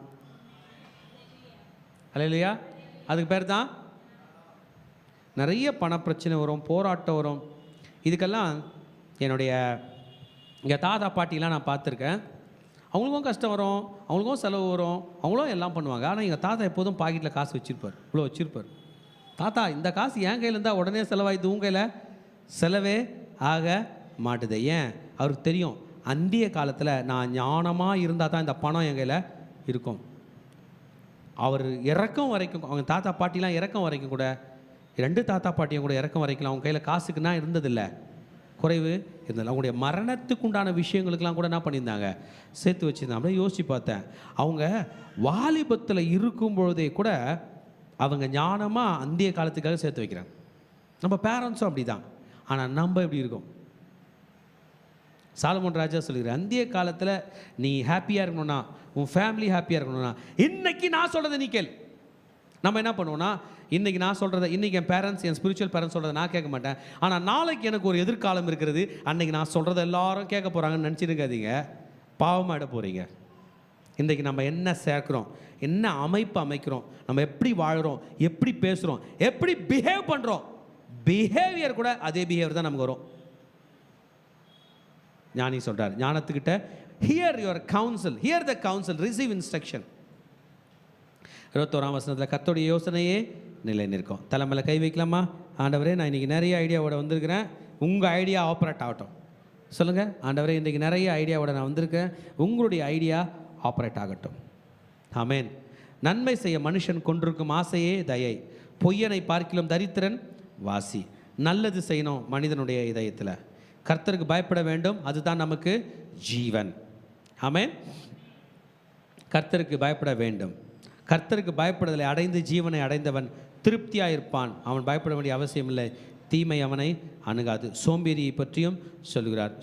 அல்லேலூயா. அதுக்கு பேர் தான். நிறைய பணப்பிரச்சனை வரும், போராட்டம் வரும். இதுக்கெல்லாம் என்னுடைய இங்கே தாத்தா பாட்டிலாம் நான் பார்த்துருக்கேன். அவங்களுக்கும் கஷ்டம் வரும், அவங்களுக்கும் செலவு வரும், அவங்களும் எல்லாம் பண்ணுவாங்க. ஆனால் எங்கள் தாத்தா எப்போதும் பாக்கெட்டில் காசு வச்சுருப்பார், இவ்வளோ வச்சுருப்பார். தாத்தா இந்த காசு என் கையில் இருந்தால் உடனே செலவாயிடுது, உன் கையில் செலவே ஆக மாட்டுது. ஏன், அவருக்கு தெரியும் அந்திய காலத்தில் நான் ஞானமாக இருந்தால் தான் இந்த பணம் என் கையில் இருக்கும். அவர் இறக்கம் வரைக்கும், அவங்க தாத்தா பாட்டிலாம் இறக்கம் வரைக்கும் கூட, 2 தாத்தா பாட்டியும் கூட இறக்கம் வரைக்கும் அவங்க கையில் காசுக்குன்னா இருந்ததில்லை, குறைவு இருந்ததில்லை. அவங்களுடைய மரணத்துக்கு உண்டான விஷயங்களுக்கெல்லாம் கூட என்ன பண்ணியிருந்தாங்க, சேர்த்து வச்சுருந்தாங்க. அப்படியே யோசித்து பார்த்தேன், அவங்க வாலிபத்தில் இருக்கும் பொழுதே கூட அவங்க ஞானமாக அந்திய காலத்துக்காக சேர்த்து வைக்கிறாங்க. நம்ம பேரண்ட்ஸும் அப்படி தான். ஆனால் நம்ம எப்படி இருக்கோம்? சாலமோன் ராஜா சொல்லுகிறார், அந்திய காலத்தில் நீ ஹாப்பியாக இருக்கணும்னா, உன் ஃபேமிலி ஹாப்பியாக இருக்கணும்னா இன்றைக்கி நான் சொல்கிறத நீ கேள். நம்ம என்ன பண்ணுவோம்னா, இன்றைக்கி நான் சொல்கிறத, இன்றைக்கி என் பேரண்ட்ஸ், என் ஸ்பிரிச்சுவல் பேரண்ட்ஸ் சொல்கிறத நான் கேட்க மாட்டேன். ஆனால் நாளைக்கு எனக்கு ஒரு எதிர்காலம் இருக்கிறது, அன்றைக்கி நான் சொல்கிறத எல்லாரும் கேட்க போகிறாங்கன்னு நினச்சிருக்காதீங்க. பாவமாயிட போகிறீங்க. இன்றைக்கு நம்ம என்ன சேர்க்குறோம், என்ன அமைப்பு அமைக்கிறோம், நம்ம எப்படி வாழ்கிறோம், எப்படி பேசுகிறோம், எப்படி பிஹேவ் பண்ணுறோம், பிஹேவியர் கூட அதே பிஹேவியர் தான் நமக்கு வரும். ஞானி சொல்கிறார் ஞானத்துக்கிட்ட, hear your council, hear the council, receive instruction. 21ஆம் வசனத்தில் கர்த்தருடைய யோசனையே நிலை நிற்கும். தலைமையில கை வைக்கலாமா? ஆண்டவரே, நான் இன்றைக்கி நிறைய ஐடியாவோட வந்திருக்கிறேன், உங்கள் ஐடியா ஆப்ரேட் ஆகட்டும். சொல்லுங்கள், ஆண்டவரே இன்றைக்கி நிறைய ஐடியாவோட நான் வந்திருக்கேன், உங்களுடைய ஐடியா ஆப்ரேட் ஆகட்டும். ஆமேன். நன்மை செய்ய மனுஷன் கொண்டிருக்கும் ஆசையே தயை, பொய்யனை பார்க்கிலும் தரித்திரன் வாசி. நல்லது செய்யணும் மனிதனுடைய இதயத்தில். கர்த்தருக்கு பயப்பட வேண்டும், அதுதான் நமக்கு ஜீவன். ஆமேன். கர்த்தருக்கு பயப்பட வேண்டும். கர்த்தருக்கு பயப்படுதலை அடைந்து ஜீவனை அடைந்தவன் திருப்தியாக இருப்பான். அவன் பயப்பட வேண்டிய அவசியம் இல்லை, தீமை அவனை அணுகாது. சோம்பேறியை பற்றியும் சொல்கிறார்.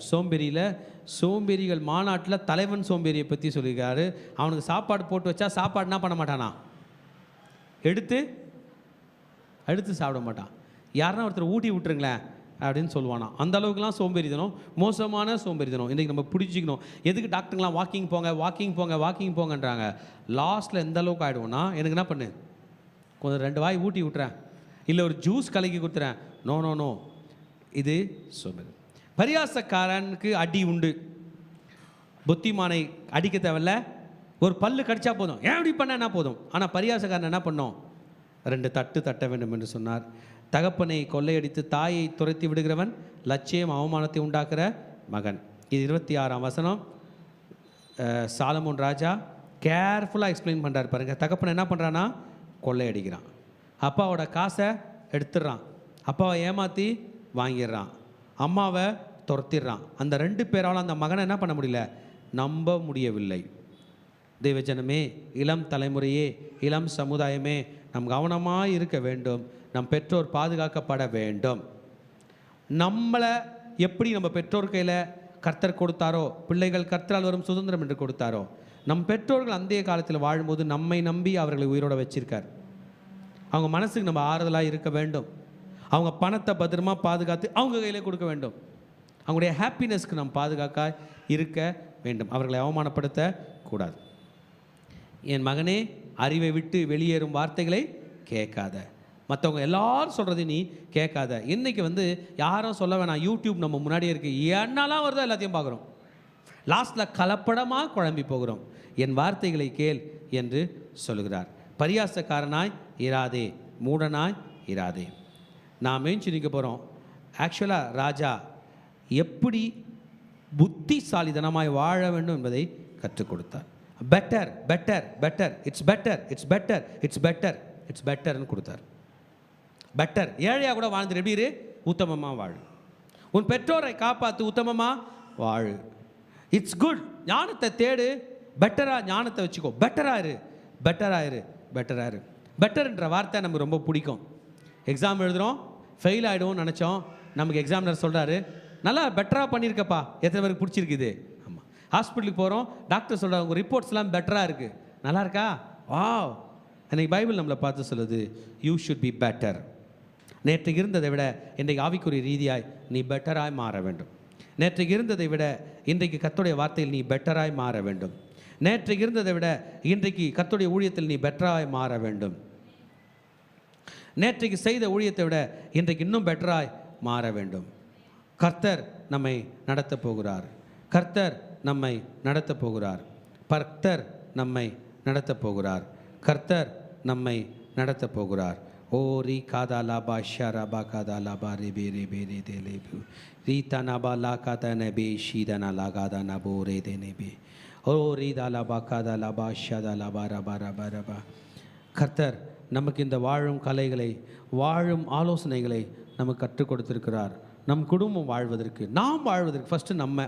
சோம்பேறிகள் மாநாட்டில் தலைவன் சோம்பேறியை பற்றி சொல்கிறாரு. அவனுக்கு சாப்பாடு போட்டு வச்சா சாப்பாடு என்ன பண்ண மாட்டானா, எடுத்து சாப்பிட மாட்டான். யாருன்னா ஒருத்தர் ஊட்டி விட்டுருங்களேன் அப்படின்னு சொல்லுவானா. அந்த அளவுக்குலாம் சோம்பேறிதனம், மோசமான சோம்பேறிதனம் இன்றைக்கி நம்ம பிடிச்சிக்கணும். எதுக்கு டாக்டர்லாம் வாக்கிங் போங்கன்றாங்க. லாஸ்ட்டில் எந்த அளவுக்கு ஆகிடுவோன்னா, எனக்கு என்ன பண்ணு, கொஞ்சம் 2 வாய் ஊட்டி விட்டுறேன், இல்லை ஒரு ஜூஸ் கலக்கி கொடுத்துறேன். நோ, இது சோம்பேறி. பரியாசக்காரனுக்கு அடி உண்டு, புத்திமானை அடிக்க தேவையில்ல, ஒரு பல்லு கடிச்சா போதும், ஏன் இப்படி பண்ண என்ன போதும். ஆனால் பரியாசக்காரன் என்ன பண்ணோம், 2 தட்டு தட்ட வேண்டும் என்று சொன்னார். தகப்பனை கொள்ளையடித்து தாயை துரத்தி விடுகிறவன் லட்சியம் அவமானத்தை உண்டாக்குற மகன். இது 26ஆம் வசனம். சாலமோன் ராஜா கேர்ஃபுல்லாக எக்ஸ்பிளைன் பண்ணுறாரு பாருங்கள். தகப்பனை என்ன பண்ணுறான்னா, கொள்ளையடிக்கிறான், அப்பாவோட காசை எடுத்துடுறான், அப்பாவை ஏமாற்றி வாங்கிடுறான், அம்மாவை துரத்திடுறான். அந்த 2 பேரால் அந்த மகனை என்ன பண்ண முடியல, நம்ப முடியவில்லை. தெய்வஜனமே, இளம் தலைமுறையே, இளம் சமுதாயமே, நம் கவனமாக இருக்க வேண்டும். நம் பெற்றோர் பாதுகாக்கப்பட வேண்டும். நம்மளை எப்படி நம்ம பெற்றோர் கையில் கர்த்தர் கொடுத்தாரோ, பிள்ளைகள் கர்த்தரால் வரும் சுதந்திரம் என்று கொடுத்தாரோ, நம் பெற்றோர்கள் அந்தைய காலத்தில் வாழும்போது நம்மை நம்பி அவர்களை உயிரோட வச்சிருக்கார். அவங்க மனசுக்கு நம்ம ஆறுதலாக இருக்க வேண்டும். அவங்க பணத்தை பத்திரமா பாதுகாத்து அவங்க கையில் கொடுக்க வேண்டும். அவங்களுடைய ஹாப்பினஸ்க்கு நம்ம பாதுகாக்க இருக்க வேண்டும். அவர்களை அவமானப்படுத்த கூடாது. என் மகனே, அறிவை விட்டு வெளியேறும் வார்த்தைகளை கேட்காத. மற்றவங்க எல்லாரும் சொல்கிறது நீ கேட்காத. இன்றைக்கி யாரும் சொல்ல வேணாம், யூடியூப் நம்ம முன்னாடியே இருக்குது, என்னெல்லாம் வருதோ எல்லாத்தையும் பார்க்குறோம். லாஸ்ட்டில் கலப்படமாக குழம்பி போகிறோம். என் வார்த்தைகளை கேள் என்று சொல்கிறார். பரியாசக்காரனாய் இராதே, மூடனாய் இராதே. நான் மேய்ச்சி நிற்க போகிறோம். ஆக்சுவலாக ராஜா எப்படி புத்திசாலித்தனமாய் வாழ வேண்டும் என்பதை கற்றுக் கொடுத்தார். பெட்டர் இட்ஸ் பெட்டர்னு கொடுத்தார். பெட்டர், ஏழையாக கூட வாழ்ந்துரு, எப்படி இரு, உத்தமமாக வாழு. உன் பெற்றோரை காப்பாற்று, உத்தமமாக வாழு. It's good. ஞானத்தை தேடு, பெட்டராக ஞானத்தை வச்சுக்கோ, பெட்டராக இரு. பெட்டர்ன்ற வார்த்தை நமக்கு ரொம்ப பிடிக்கும். எக்ஸாம் எழுதுகிறோம், ஃபெயில் ஆகிடுவோம்னு நினச்சோம், நமக்கு எக்ஸாமினர் சொல்கிறாரு, நல்லா பெட்டராக பண்ணியிருக்கப்பா. எத்தனை பேருக்கு பிடிச்சிருக்குது? ஆமாம். ஹாஸ்பிட்டலுக்கு போகிறோம், டாக்டர் சொல்கிறாங்க உங்கள் ரிப்போர்ட்ஸ்லாம் பெட்டராக இருக்குது, நல்லா இருக்கா? வாவ். அன்றைக்கி பைபிள் நம்மளை பார்த்து சொல்லுது, யூ ஷுட் பி பெட்டர். நேற்றைக்கு இருந்ததை விட இன்றைக்கு ஆவிக்குரிய ரீதியாய் நீ பெட்டராய் மாற வேண்டும். நேற்றைக்கு இருந்ததை விட இன்றைக்கு கர்த்தருடைய வார்த்தையில் நீ பெட்டராய் மாற வேண்டும். நேற்றைக்கு இருந்ததை விட இன்றைக்கு கர்த்தருடைய ஊழியத்தில் நீ பெட்டராய் மாற வேண்டும். நேற்றைக்கு செய்த ஊழியத்தை விட இன்றைக்கு இன்னும் பெட்டராய் மாற வேண்டும். கர்த்தர் நம்மை நடத்தப் போகிறார். கர்த்தர் நம்மை நடத்தப் போகிறார். கர்த்தர் நம்மை நடத்தப் போகிறார். கர்த்தர் நம்மை நடத்தப் போகிறார். ஓ ரீ காதா லாபா ஷரபா காதா லாபா ரெபே ரெபே ரே தே லேபு ரீதா நபா லா காதா நபே ஷீதனா லாகாதா நபோ ரே தே நபே ஓ ரீதா லாபா காதா லாபா ஷதா லாபா ரபா ரபா ரபா. கர்த்தர் நமக்கு இந்த வாழும் கலைகளை, வாழும் ஆலோசனைகளை நமக்கு கற்றுக் கொடுத்திருக்கிறார். நம் குடும்பம் வாழ்வதற்கு, நாம் வாழ்வதற்கு ஃபஸ்ட்டு நம்ம,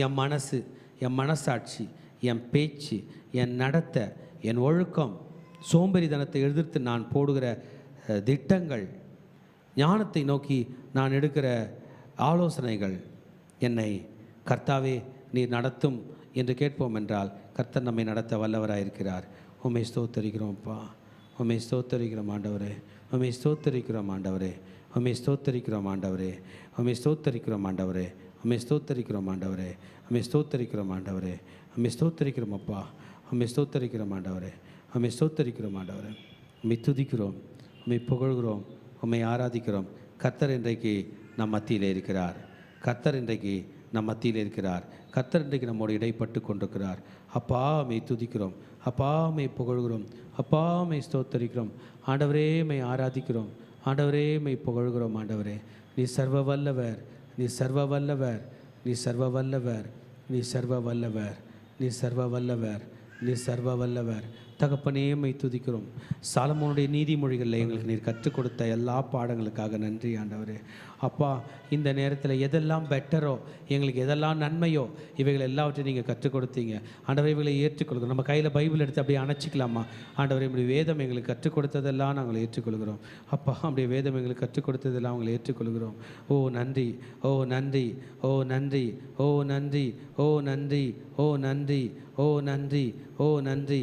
என் மனசு, என் மனசாட்சி, என் பேச்சு, என் நடத்தை, என் ஒழுக்கம், சோம்பேறித்தனத்தை எதிர்த்து நான் போடுகிற திட்டங்கள், ஞானத்தை நோக்கி நான் எடுக்கிற ஆலோசனைகள் என்னை கர்த்தாவே நீர் நடத்தும் என்று கேட்போம் என்றால் கர்த்தர் நம்மை நடத்த வல்லவராயிருக்கிறார். உம்மை ஸ்தோத்தரிக்கிறோம்ப்பா, உம்மை ஸ்தோத்தரிக்கிறோம் ஆண்டவரே, உம்மை ஸ்தோத்தரிக்கிறோம் ஆண்டவரே, உம்மை ஸ்தோத்தரிக்கிறோம் ஆண்டவரே, உம்மை ஸ்தோத்தரிக்கிறோம் ஆண்டவரே, உம்மை ஸ்தோத்தரிக்கிறோம் ஆண்டவரே, உம்மை ஸ்தோத்தரிக்கிறோம் ஆண்டவரே, உம்மை ஸ்தோத்தரிக்கிறோம் அப்பா, உம்மை ஸ்தோத்தரிக்கிறோம் ஆண்டவரே, உம்மை ஸ்தோத்தரிக்கிறோம் ஆண்டவரே, உம்மை துதிக்கிறோம், உம்மை புகழ்கிறோம், உம்மை ஆராதிக்கிறோம். கர்த்தர் இன்றைக்கு நம் மத்தியில் இருக்கிறார். கர்த்தர் இன்றைக்கு நம் மத்தியில் இருக்கிறார். கர்த்தர் இன்றைக்கு நம்மோடு இடைப்பட்டு கொண்டிருக்கிறார். அப்பா உம்மை துதிக்கிறோம், அப்பா உம்மை புகழ்கிறோம், அப்பா உம்மை ஸ்தோத்தரிக்கிறோம். ஆண்டவரே உம்மை ஆராதிக்கிறோம், ஆண்டவரே உம்மை புகழ்கிறோம். ஆண்டவரே நீ சர்வ வல்லவர், நீ சர்வ வல்லவர், நீ சர்வ வல்லவர், நீ சர்வ வல்லவர், நீ சர்வ வல்லவர், நீ சர்வ வல்லவர். தகப்பனே உம்மை துதிக்கிறோம். சாலமோனுடைய நீதிமொழிகளில் எங்களுக்கு நீர் கற்றுக் கொடுத்த எல்லா பாடங்களுக்காக நன்றி ஆண்டவரே. அப்பா இந்த நேரத்தில் எதெல்லாம் பெட்டரோ, எங்களுக்கு எதெல்லாம் நன்மையோ, இவைகள் எல்லாவற்றையும் நீங்கள் கற்றுக் கொடுத்தீங்க ஆண்டவரை. இவைகளை ஏற்றுக்கொள்கிறோம். நம்ம கையில் பைபிள் எடுத்து அப்படியே அணைச்சிக்கலாமா ஆண்டவரை? இப்படி வேதம் எங்களுக்கு கற்றுக் கொடுத்ததெல்லாம் நாங்கள் ஏற்றுக்கொள்கிறோம் அப்பா. அப்படியே வேதம் எங்களுக்கு கற்றுக் கொடுத்ததெல்லாம் அவங்களை ஏற்றுக்கொள்கிறோம். ஓ நன்றி, ஓ நன்றி, ஓ நன்றி, ஓ நன்றி, ஓ நன்றி, ஓ நன்றி, ஓ நன்றி, ஓ நன்றி,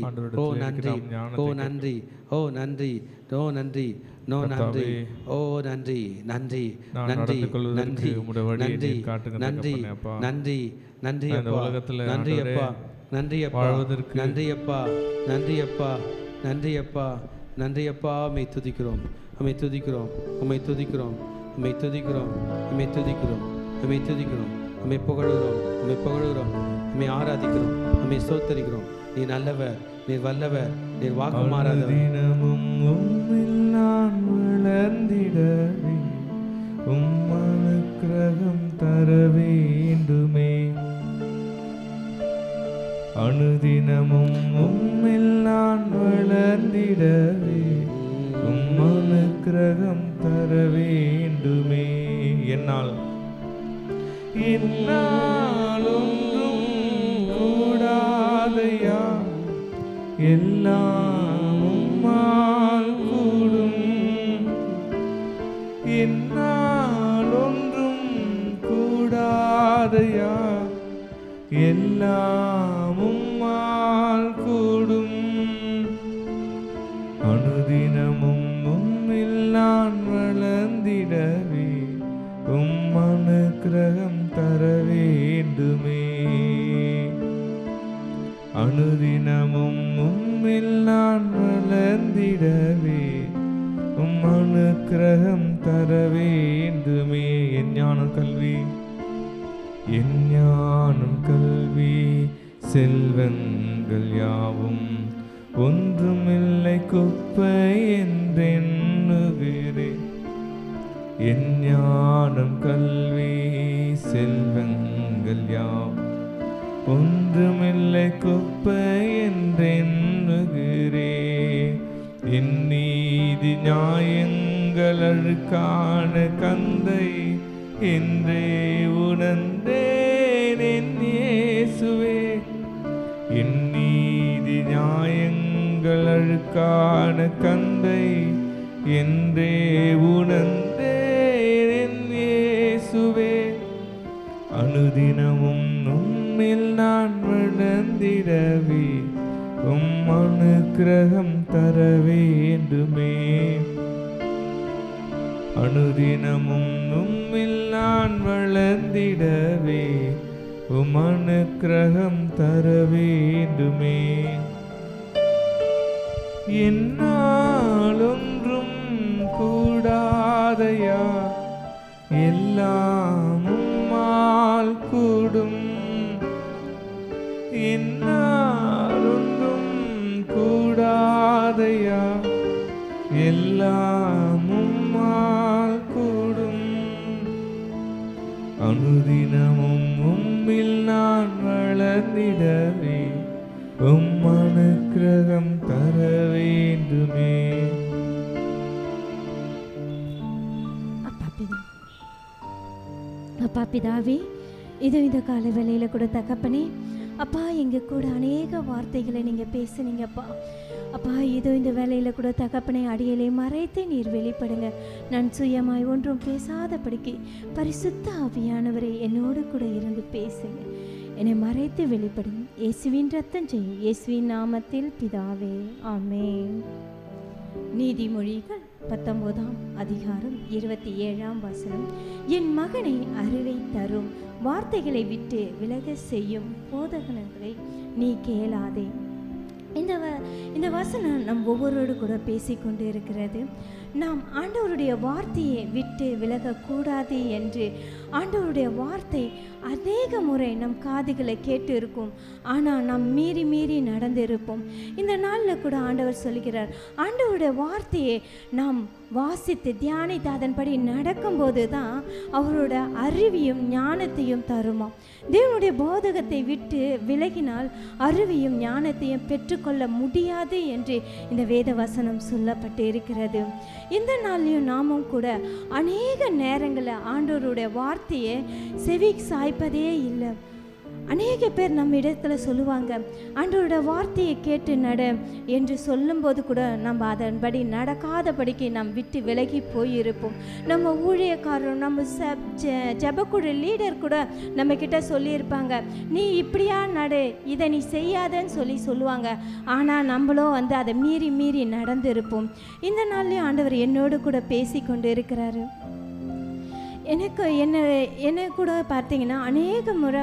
ஓ நன்றி, ஓ நன்றி, ஓ நன்றி, ஓ நன்றி, நோ நன்றி, ஓ நன்றி, நன்றி, நன்றி, நன்றி, நன்றி, நன்றி, நன்றி, நன்றி அப்பா, நன்றி அப்பா, நன்றி அப்பா, நன்றி அப்பா, நன்றி அப்பா, நன்றி அப்பா, நன்றி அப்பா. உம்மை துதிக்கிறோம், உம்மை துதிக்கிறோம், உம்மை துதிக்கிறோம், உம்மை துதிக்கிறோம், உம்மை துதிக்கிறோம், உம்மை துதிக்கிறோம், உம்மை புகழுகிறோம், உம்மை புகழுகிறோம், உம்மை ஆராதிக்கிறோம், உம்மை ஸ்தோத்தரிக்கிறோம். நீ நல்லவர், நீர் வல்லவர், நீர் வாக்கு மாறாதவர். தினமும் உம்மில் நான் வளர்ந்திடவே உம் அனுக்கிரகம் தர வேண்டுமே. அனுதினமும் உம்மில் நான் வளர்ந்திடவே உம் அனுக்கிரகம் தர வேண்டுமே. என்னால் ஒன்றும் கூடாதையா, எல்லாம் உம்மால் கூடும். என்னால் ஒன்றும் கூடாதையா, எல்லாம் உம்மால் கூடும். அனுதினமும் உம்மில் நான் வளர்ந்திடவே உம் அனுக்கிரகம் தர வேண்டுமே. அனுதினமும் உம்மில் நான் வளர்ந்திடவே உம் அனுக்கிரகம் தர வேண்டுமே. என் ஞானம் கல்வி, என் ஞானம் கல்வி செல்வங்கள் யாவும் ஒன்றுமில்லை குப்பை என்றெண்ணுகிறேன். என் ஞானம் கல்வி செல்வங்கள் யாவும் ஒன்றுமில்லை குப்பை என்றெண்ணுகிறேன். என் நீதி நியாயங்கள் அழுக்கான கந்தை என்றே உணர்ந்தேன் என் இயேசுவே. என் நீதி நியாயங்கள் அழுக்கான கந்தை என்றே உணர்ந்தேன் என் இயேசுவே. அனுதினமும் உம்மில் நான் வளர்ந்திடவே உம் அனுக்கிரகம் தர வேண்டுமே. அனுதினமும் உம்மில் நான் வளர்ந்திடவே உம் அனுக்கிரகம் தர வேண்டுமே. என்னால் ஒன்றும் கூடாதையா, எல்லாம் உம்மால் கூடும். என்னால் ஒன்றும் கூடாதையா, எல்லாம் உம்மால் கூடும். அனுதினமும் உம்மில் நான் வளர்ந்திடவே உம் அனுக்கிரகம் தர வேண்டுமே. அப்பா பிதாவே, இதோ இந்த கால வேளையில கூட தகப்பனே அப்பா, எங்க கூட அநேக வார்த்தைகளை நீங்க பேசுனீங்கப்பா. அப்பா இதோ இந்த வேலையில் கூட தகப்பனை அடியலை மறைத்து நீர் வெளிப்படுங்க. நான் சுயமாய் ஒன்றும் பேசாதபடிக்கு பரிசுத்த ஆவியானவரை என்னோடு கூட இருந்து பேசுங்க. என்னை மறைத்து வெளிப்படுங்க. இயேசுவின் ரத்தம் செய்யும். இயேசுவின் நாமத்தில் பிதாவே, ஆமென். நீதிமொழிகள் 19ஆம் அதிகாரம் 27ஆம் வசனம், என் மகனை அறிவை தரும் வார்த்தைகளை விட்டு விலக செய்யும் போதகங்களை நீ கேளாதே. இந்த வசனம் நம் ஒவ்வொருவரோடு கூட பேசிக்கொண்டு இருக்கிறது. நாம் ஆண்டவருடைய வார்த்தையை விட்டு விலகக்கூடாது என்று ஆண்டவருடைய வார்த்தை அநேக முறை நம் காதுகளை கேட்டு இருக்கும். ஆனால் நாம் மீறி மீறி நடந்திருப்போம். இந்த நாளில் கூட ஆண்டவர் சொல்கிறார், ஆண்டவருடைய வார்த்தையை நாம் வாசித்து தியானித்து அதன்படி நடக்கும்போது தான் அவரோட அறிவையும் ஞானத்தையும் தருமா. தேவனுடைய போதகத்தை விட்டு விலகினால் அறிவையும் ஞானத்தையும் பெற்றுக்கொள்ள முடியாது என்று இந்த வேத வசனம் சொல்லப்பட்டு இருக்கிறது. இந்த நாள்லையும் நாமும் கூட அநேக நேரங்களில் ஆண்டவருடைய வார்த்தையை செவி சாய்ப்பதே இல்லை. அநேக பேர் நம்ம இடத்துல சொல்லுவாங்க, ஆண்டவரோட வார்த்தையை கேட்டு நட என்று சொல்லும்போது கூட நம்ம அதன்படி நடக்காதபடிக்கு நாம் விட்டு விலகி போயிருப்போம். நம்ம ஊழியக்காரரும் நம்ம ஜெபக்குழு லீடர் கூட நம்மக்கிட்ட சொல்லியிருப்பாங்க, நீ இப்படியா நடு, இதை நீ செய்யாதன்னு சொல்லுவாங்க. ஆனால் நம்மளும் அதை மீறி மீறி நடந்திருப்போம். இந்த நாள்லேயும் ஆண்டவர் என்னோடு கூட பேசி கொண்டு இருக்கிறாரு. என்ன கூட பார்த்தீங்கன்னா அநேக முறை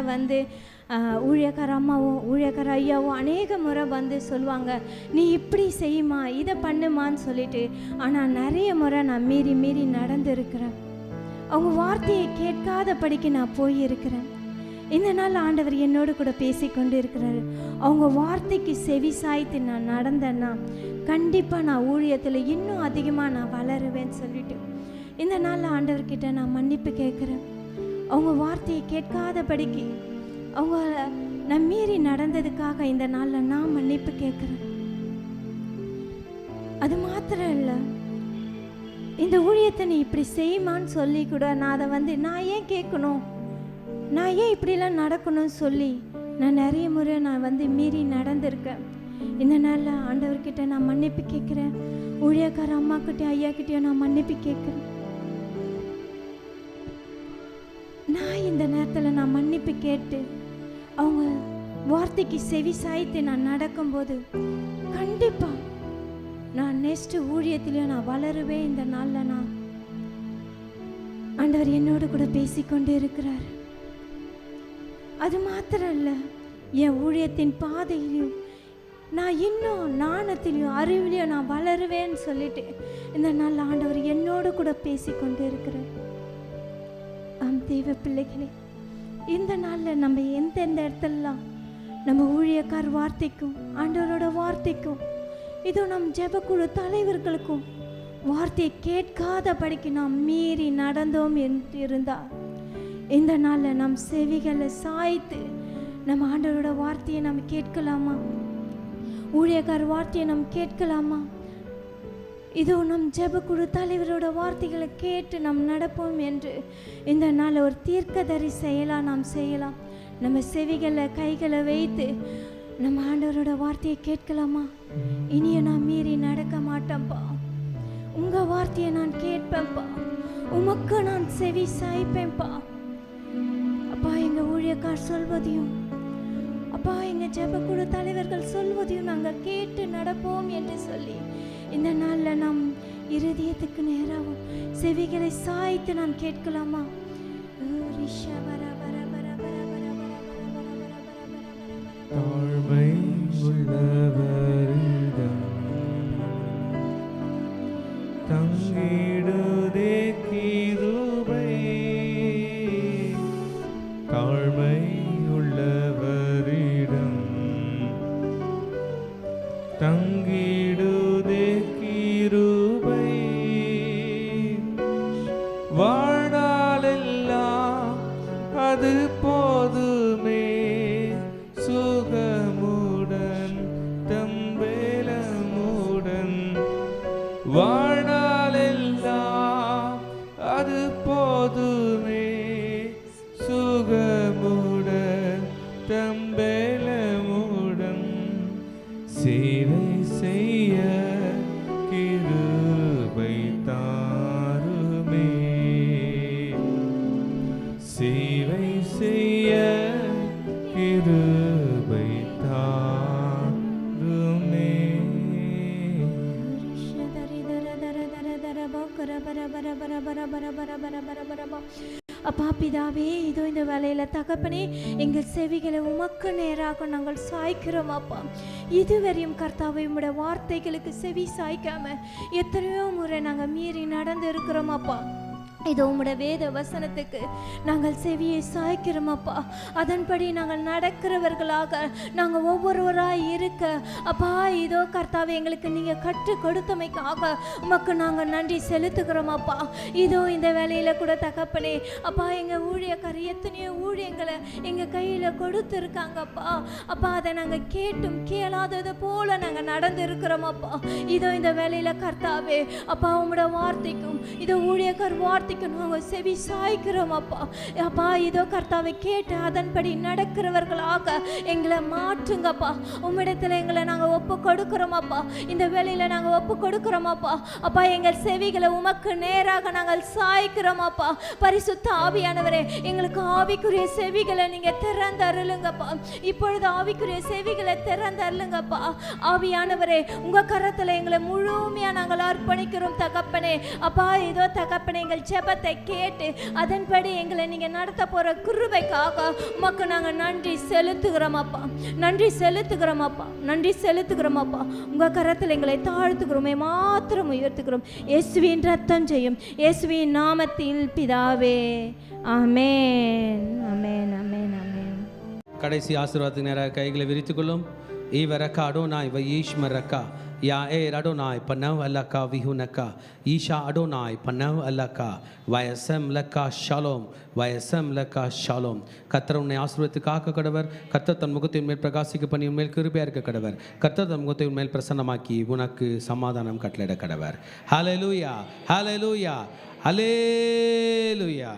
ஊழியக்கார அம்மாவும் ஊழியக்கார ஐயாவும் அநேக முறை சொல்லுவாங்க, நீ இப்படி செய்யுமா, இதை பண்ணுமான்னு சொல்லிட்டு. ஆனால் நிறைய முறை நான் மீறி மீறி நடந்திருக்கிறேன். அவங்க வார்த்தையை கேட்காதபடிக்கு நான் போயிருக்கிறேன். இந்த நாள் ஆண்டவர் என்னோடு கூட பேசி கொண்டு இருக்கிறாரு. அவங்க வார்த்தைக்கு செவி சாய்த்து நான் நடந்தேன்னா கண்டிப்பாக நான் ஊழியத்தில் இன்னும் அதிகமாக நான் வளருவேன்னு சொல்லிட்டு இந்த நாளில் ஆண்டவர்கிட்ட நான் மன்னிப்பு கேட்குறேன். அவங்க வார்த்தையை கேட்காதபடிக்கு நான் மீறி நடந்ததுக்காக இந்த நாளில் நான் மன்னிப்பு கேட்குறேன். அது மாத்திரம் இல்லை, இந்த ஊழியத்தை நீ இப்படி செய்யுமான்னு சொல்லி கூட நான் அதை நான் ஏன் கேட்கணும், நான் ஏன் இப்படிலாம் நடக்கணும்னு சொல்லி நான் நிறைய முறை நான் மீறி நடந்திருக்கேன். இந்த நாளில் ஆண்டவர்கிட்ட நான் மன்னிப்பு கேட்குறேன். ஊழியக்கார அம்மாக்கிட்டையும் ஐயாக்கிட்டையும் நான் மன்னிப்பு கேட்குறேன். நான் இந்த நேரத்தில் நான் மன்னிப்பு கேட்டு அவங்க வார்த்தைக்கு செவி சாய்த்து நான் நடக்கும்போது கண்டிப்பாக நான் நெக்ஸ்ட்டு ஊழியத்திலையும் நான் வளருவேன். இந்த நாளில் நான் ஆண்டவர் என்னோடு கூட பேசிக்கொண்டு இருக்கிறார். அது மாத்திரம் இல்லை, என் ஊழியத்தின் பாதையிலையும் நான் இன்னும் ஞானத்திலையும் அறிவிலையும் நான் வளருவேன்னு சொல்லிட்டு இந்த நாளில் ஆண்டவர் என்னோடு கூட பேசிக்கொண்டு இருக்கிறார். ஆம் தெய்வ பிள்ளைகளே, இந்த நாளில் நம்ம எந்தெந்த இடத்துலலாம் நம்ம ஊழியக்கார் வார்த்தைக்கும் ஆண்டவரோட வார்த்தைக்கும் இதோ நம் ஜெபக்குழு தலைவர்களுக்கும் வார்த்தையை கேட்காதபடிக்கு நாம் மீறி நடந்தோம் என்று இருந்தால் இந்த நாளில் நம் செவிகளை சாய்த்து நம்ம ஆண்டவரோட வார்த்தையை நம்ம கேட்கலாமா? ஊழியக்கார் வார்த்தையை நம்ம கேட்கலாமா? இதோ நம் ஜெபக்குழு தலைவரோட வார்த்தைகளை கேட்டு நாம் நடப்போம் என்று இந்த நாள் ஒரு தீர்க்கதரி செயலாக நாம் செய்யலாம். நம்ம செவிகளை கைகளை வைத்து நம்ம ஆண்டவரோட வார்த்தையை கேட்கலாமா? இனிய நான் மீறி நடக்க மாட்டேன்ப்பா, உங்கள் வார்த்தையை நான் கேட்பேன்ப்பா, உமக்கு நான் செவி சாய்ப்பேன்ப்பா. அப்பா, எங்கள் ஊழியக்கார் சொல்வதையும் அப்பா எங்கள் ஜெபக்குழு தலைவர்கள் சொல்வதையும் நாங்கள் கேட்டு நடப்போம் என்று சொல்லி இந்த நாளில் நாம் இருதயத்துக்கு நேராகவும் செவிகளை சாய்த்து நான் கேட்கலாமா? தாழ்மை உள்ளவரிடம் தங்கிடுதே கிருபை, தாழ்மை உள்ளவரிடம் தங்கிடுதே கிருபை, வாழ்நாளெல்லாம் அது போதுமே, சுகமுடன் தம்பேலமுடன், வாழ்நாளெல்லாம் அது போதுமே, சுகமுடன் தம்பேலமுடன், சேவை செய்ய கிருபை தாருமே, சேவை செய்ய கிருபை தாருமே. அப்பா பிதாவே, இதோ இந்த வேலையில தகப்பனே எங்கள் செவிகளை உமக்கு நேராக நாங்கள் சாய்க்கிறோம் அப்பா. இதுவரையும் கர்த்தாவே உம்முடைய வார்த்தைகளுக்கு செவி சாய்க்காம எத்தனையோ முறை நாங்கள் மீறி நடந்து இருக்கிறோம் அப்பா. இதோ உம்முடைய வேத வசனத்துக்கு நாங்கள் செவியை சாய்க்கிறோம் அப்பா. அதன்படி நாங்கள் நடக்கிறவர்களாக நாங்கள் ஒவ்வொருவராக இருக்க அப்பா, இதோ கர்த்தாவே எங்களுக்கு நீங்கள் கற்றுக் கொடுத்தமைக்காக உமக்கு நாங்கள் நன்றி செலுத்துகிறோம் அப்பா. இதோ இந்த வேலையில் கூட தகப்பனே அப்பா, எங்கள் ஊழியக்காரர் எத்தனையோ ஊழியங்களை எங்கள் கையில் கொடுத்துருக்காங்க அப்பா. அப்பா, அதை நாங்கள் கேட்டும் கேளாதது போல நாங்கள் நடந்து இருக்கிறோம் அப்பா. இதோ இந்த வேலையில் கர்த்தாவே அப்பா, உம்முடைய வார்த்தைக்கும் இதோ ஊழியக்கார் வார்த்தைக்கும் நாங்கள் செவி சாய்க்கிறோம் அப்பா. அப்பா, இதோ கர்த்தாவை கேட்டு அதன்படி நடக்கிறவர்களாக எங்களை மாற்றுங்கப்பா. உம்மிடத்தில் எங்களை நாங்கள் ஒப்பு கொடுக்கிறோம் அப்பா. இந்த வேலையில் நாங்கள் ஒப்பு கொடுக்கிறோம் அப்பா. அப்பா, எங்கள் செவிகளை உமக்கு நேராக நாங்கள் சாய்க்கிறோம் அப்பா. பரிசுத்த ஆவியானவரே, எங்களுக்கு ஆவிக்குரிய செவிகளை நீங்கள் திறந்தருளுங்கப்பா. இப்பொழுது ஆவிக்குரிய செவிகளை திறந்தருளுங்கப்பா. ஆவியானவரே, உங்கள் கரத்தில் எங்களை முழுமையாக நாங்கள் அர்ப்பணிக்கிறோம் தகப்பனே. அப்பா, இதோ தகப்பனே, எங்கள் ஜெபத்தை கேட்டு அதன்படி எங்களை நீங்கள் நடத்த போகிற கிருபைக்காக உமக்கு நாங்கள் நன்றி செலுத்துகிறோம் அப்பா. நன்றி செலுத்துகிறோம் அப்பா. நன்றி செலுத்துகிறோம் அப்பா. உங்கள் கரத்தில் எங்களை தாழ்த்துகிறோமே, மாத்திரம் உயர்த்துகிறோம். இயேசுவின் ரத்தம் செய்யும் இயேசுவின் நாமத்தில் பிதாவே, ஆமென், ஆமென், ஆமென், ஆமென். கடைசி ஆசீர்வாதத்துக்கு நேராக கைகளை விரித்துக்கொள்ளும். ஈவரக்கா அடோனாய் வயீஷ்மரக்கா யா ஏ அடோனாய் பனவ் அல்லக்கா விஹுனக்கா ஈஷா அடோனாய் பனவ் அல்லக்கா வயசம் லக்கா ஷாலோம் வயசம் லக்கா ஷாலோம். கர்த்தர் உன்னை ஆசீர்வதித்து காக்க கடவர். கர்த்தர் தன் முகத்தை மேல் பிரகாசிக்க பண்ணி உன்மேல் கிருபையா இருக்க கடவர். கர்த்தர் தன் முகத்தை உன்மேல் பிரசன்னமாக்கி உனக்கு சமாதானம் கட்டளையிட கடவர். ஹல்லேலூயா, ஹல்லேலூயா, ஹல்லேலூயா.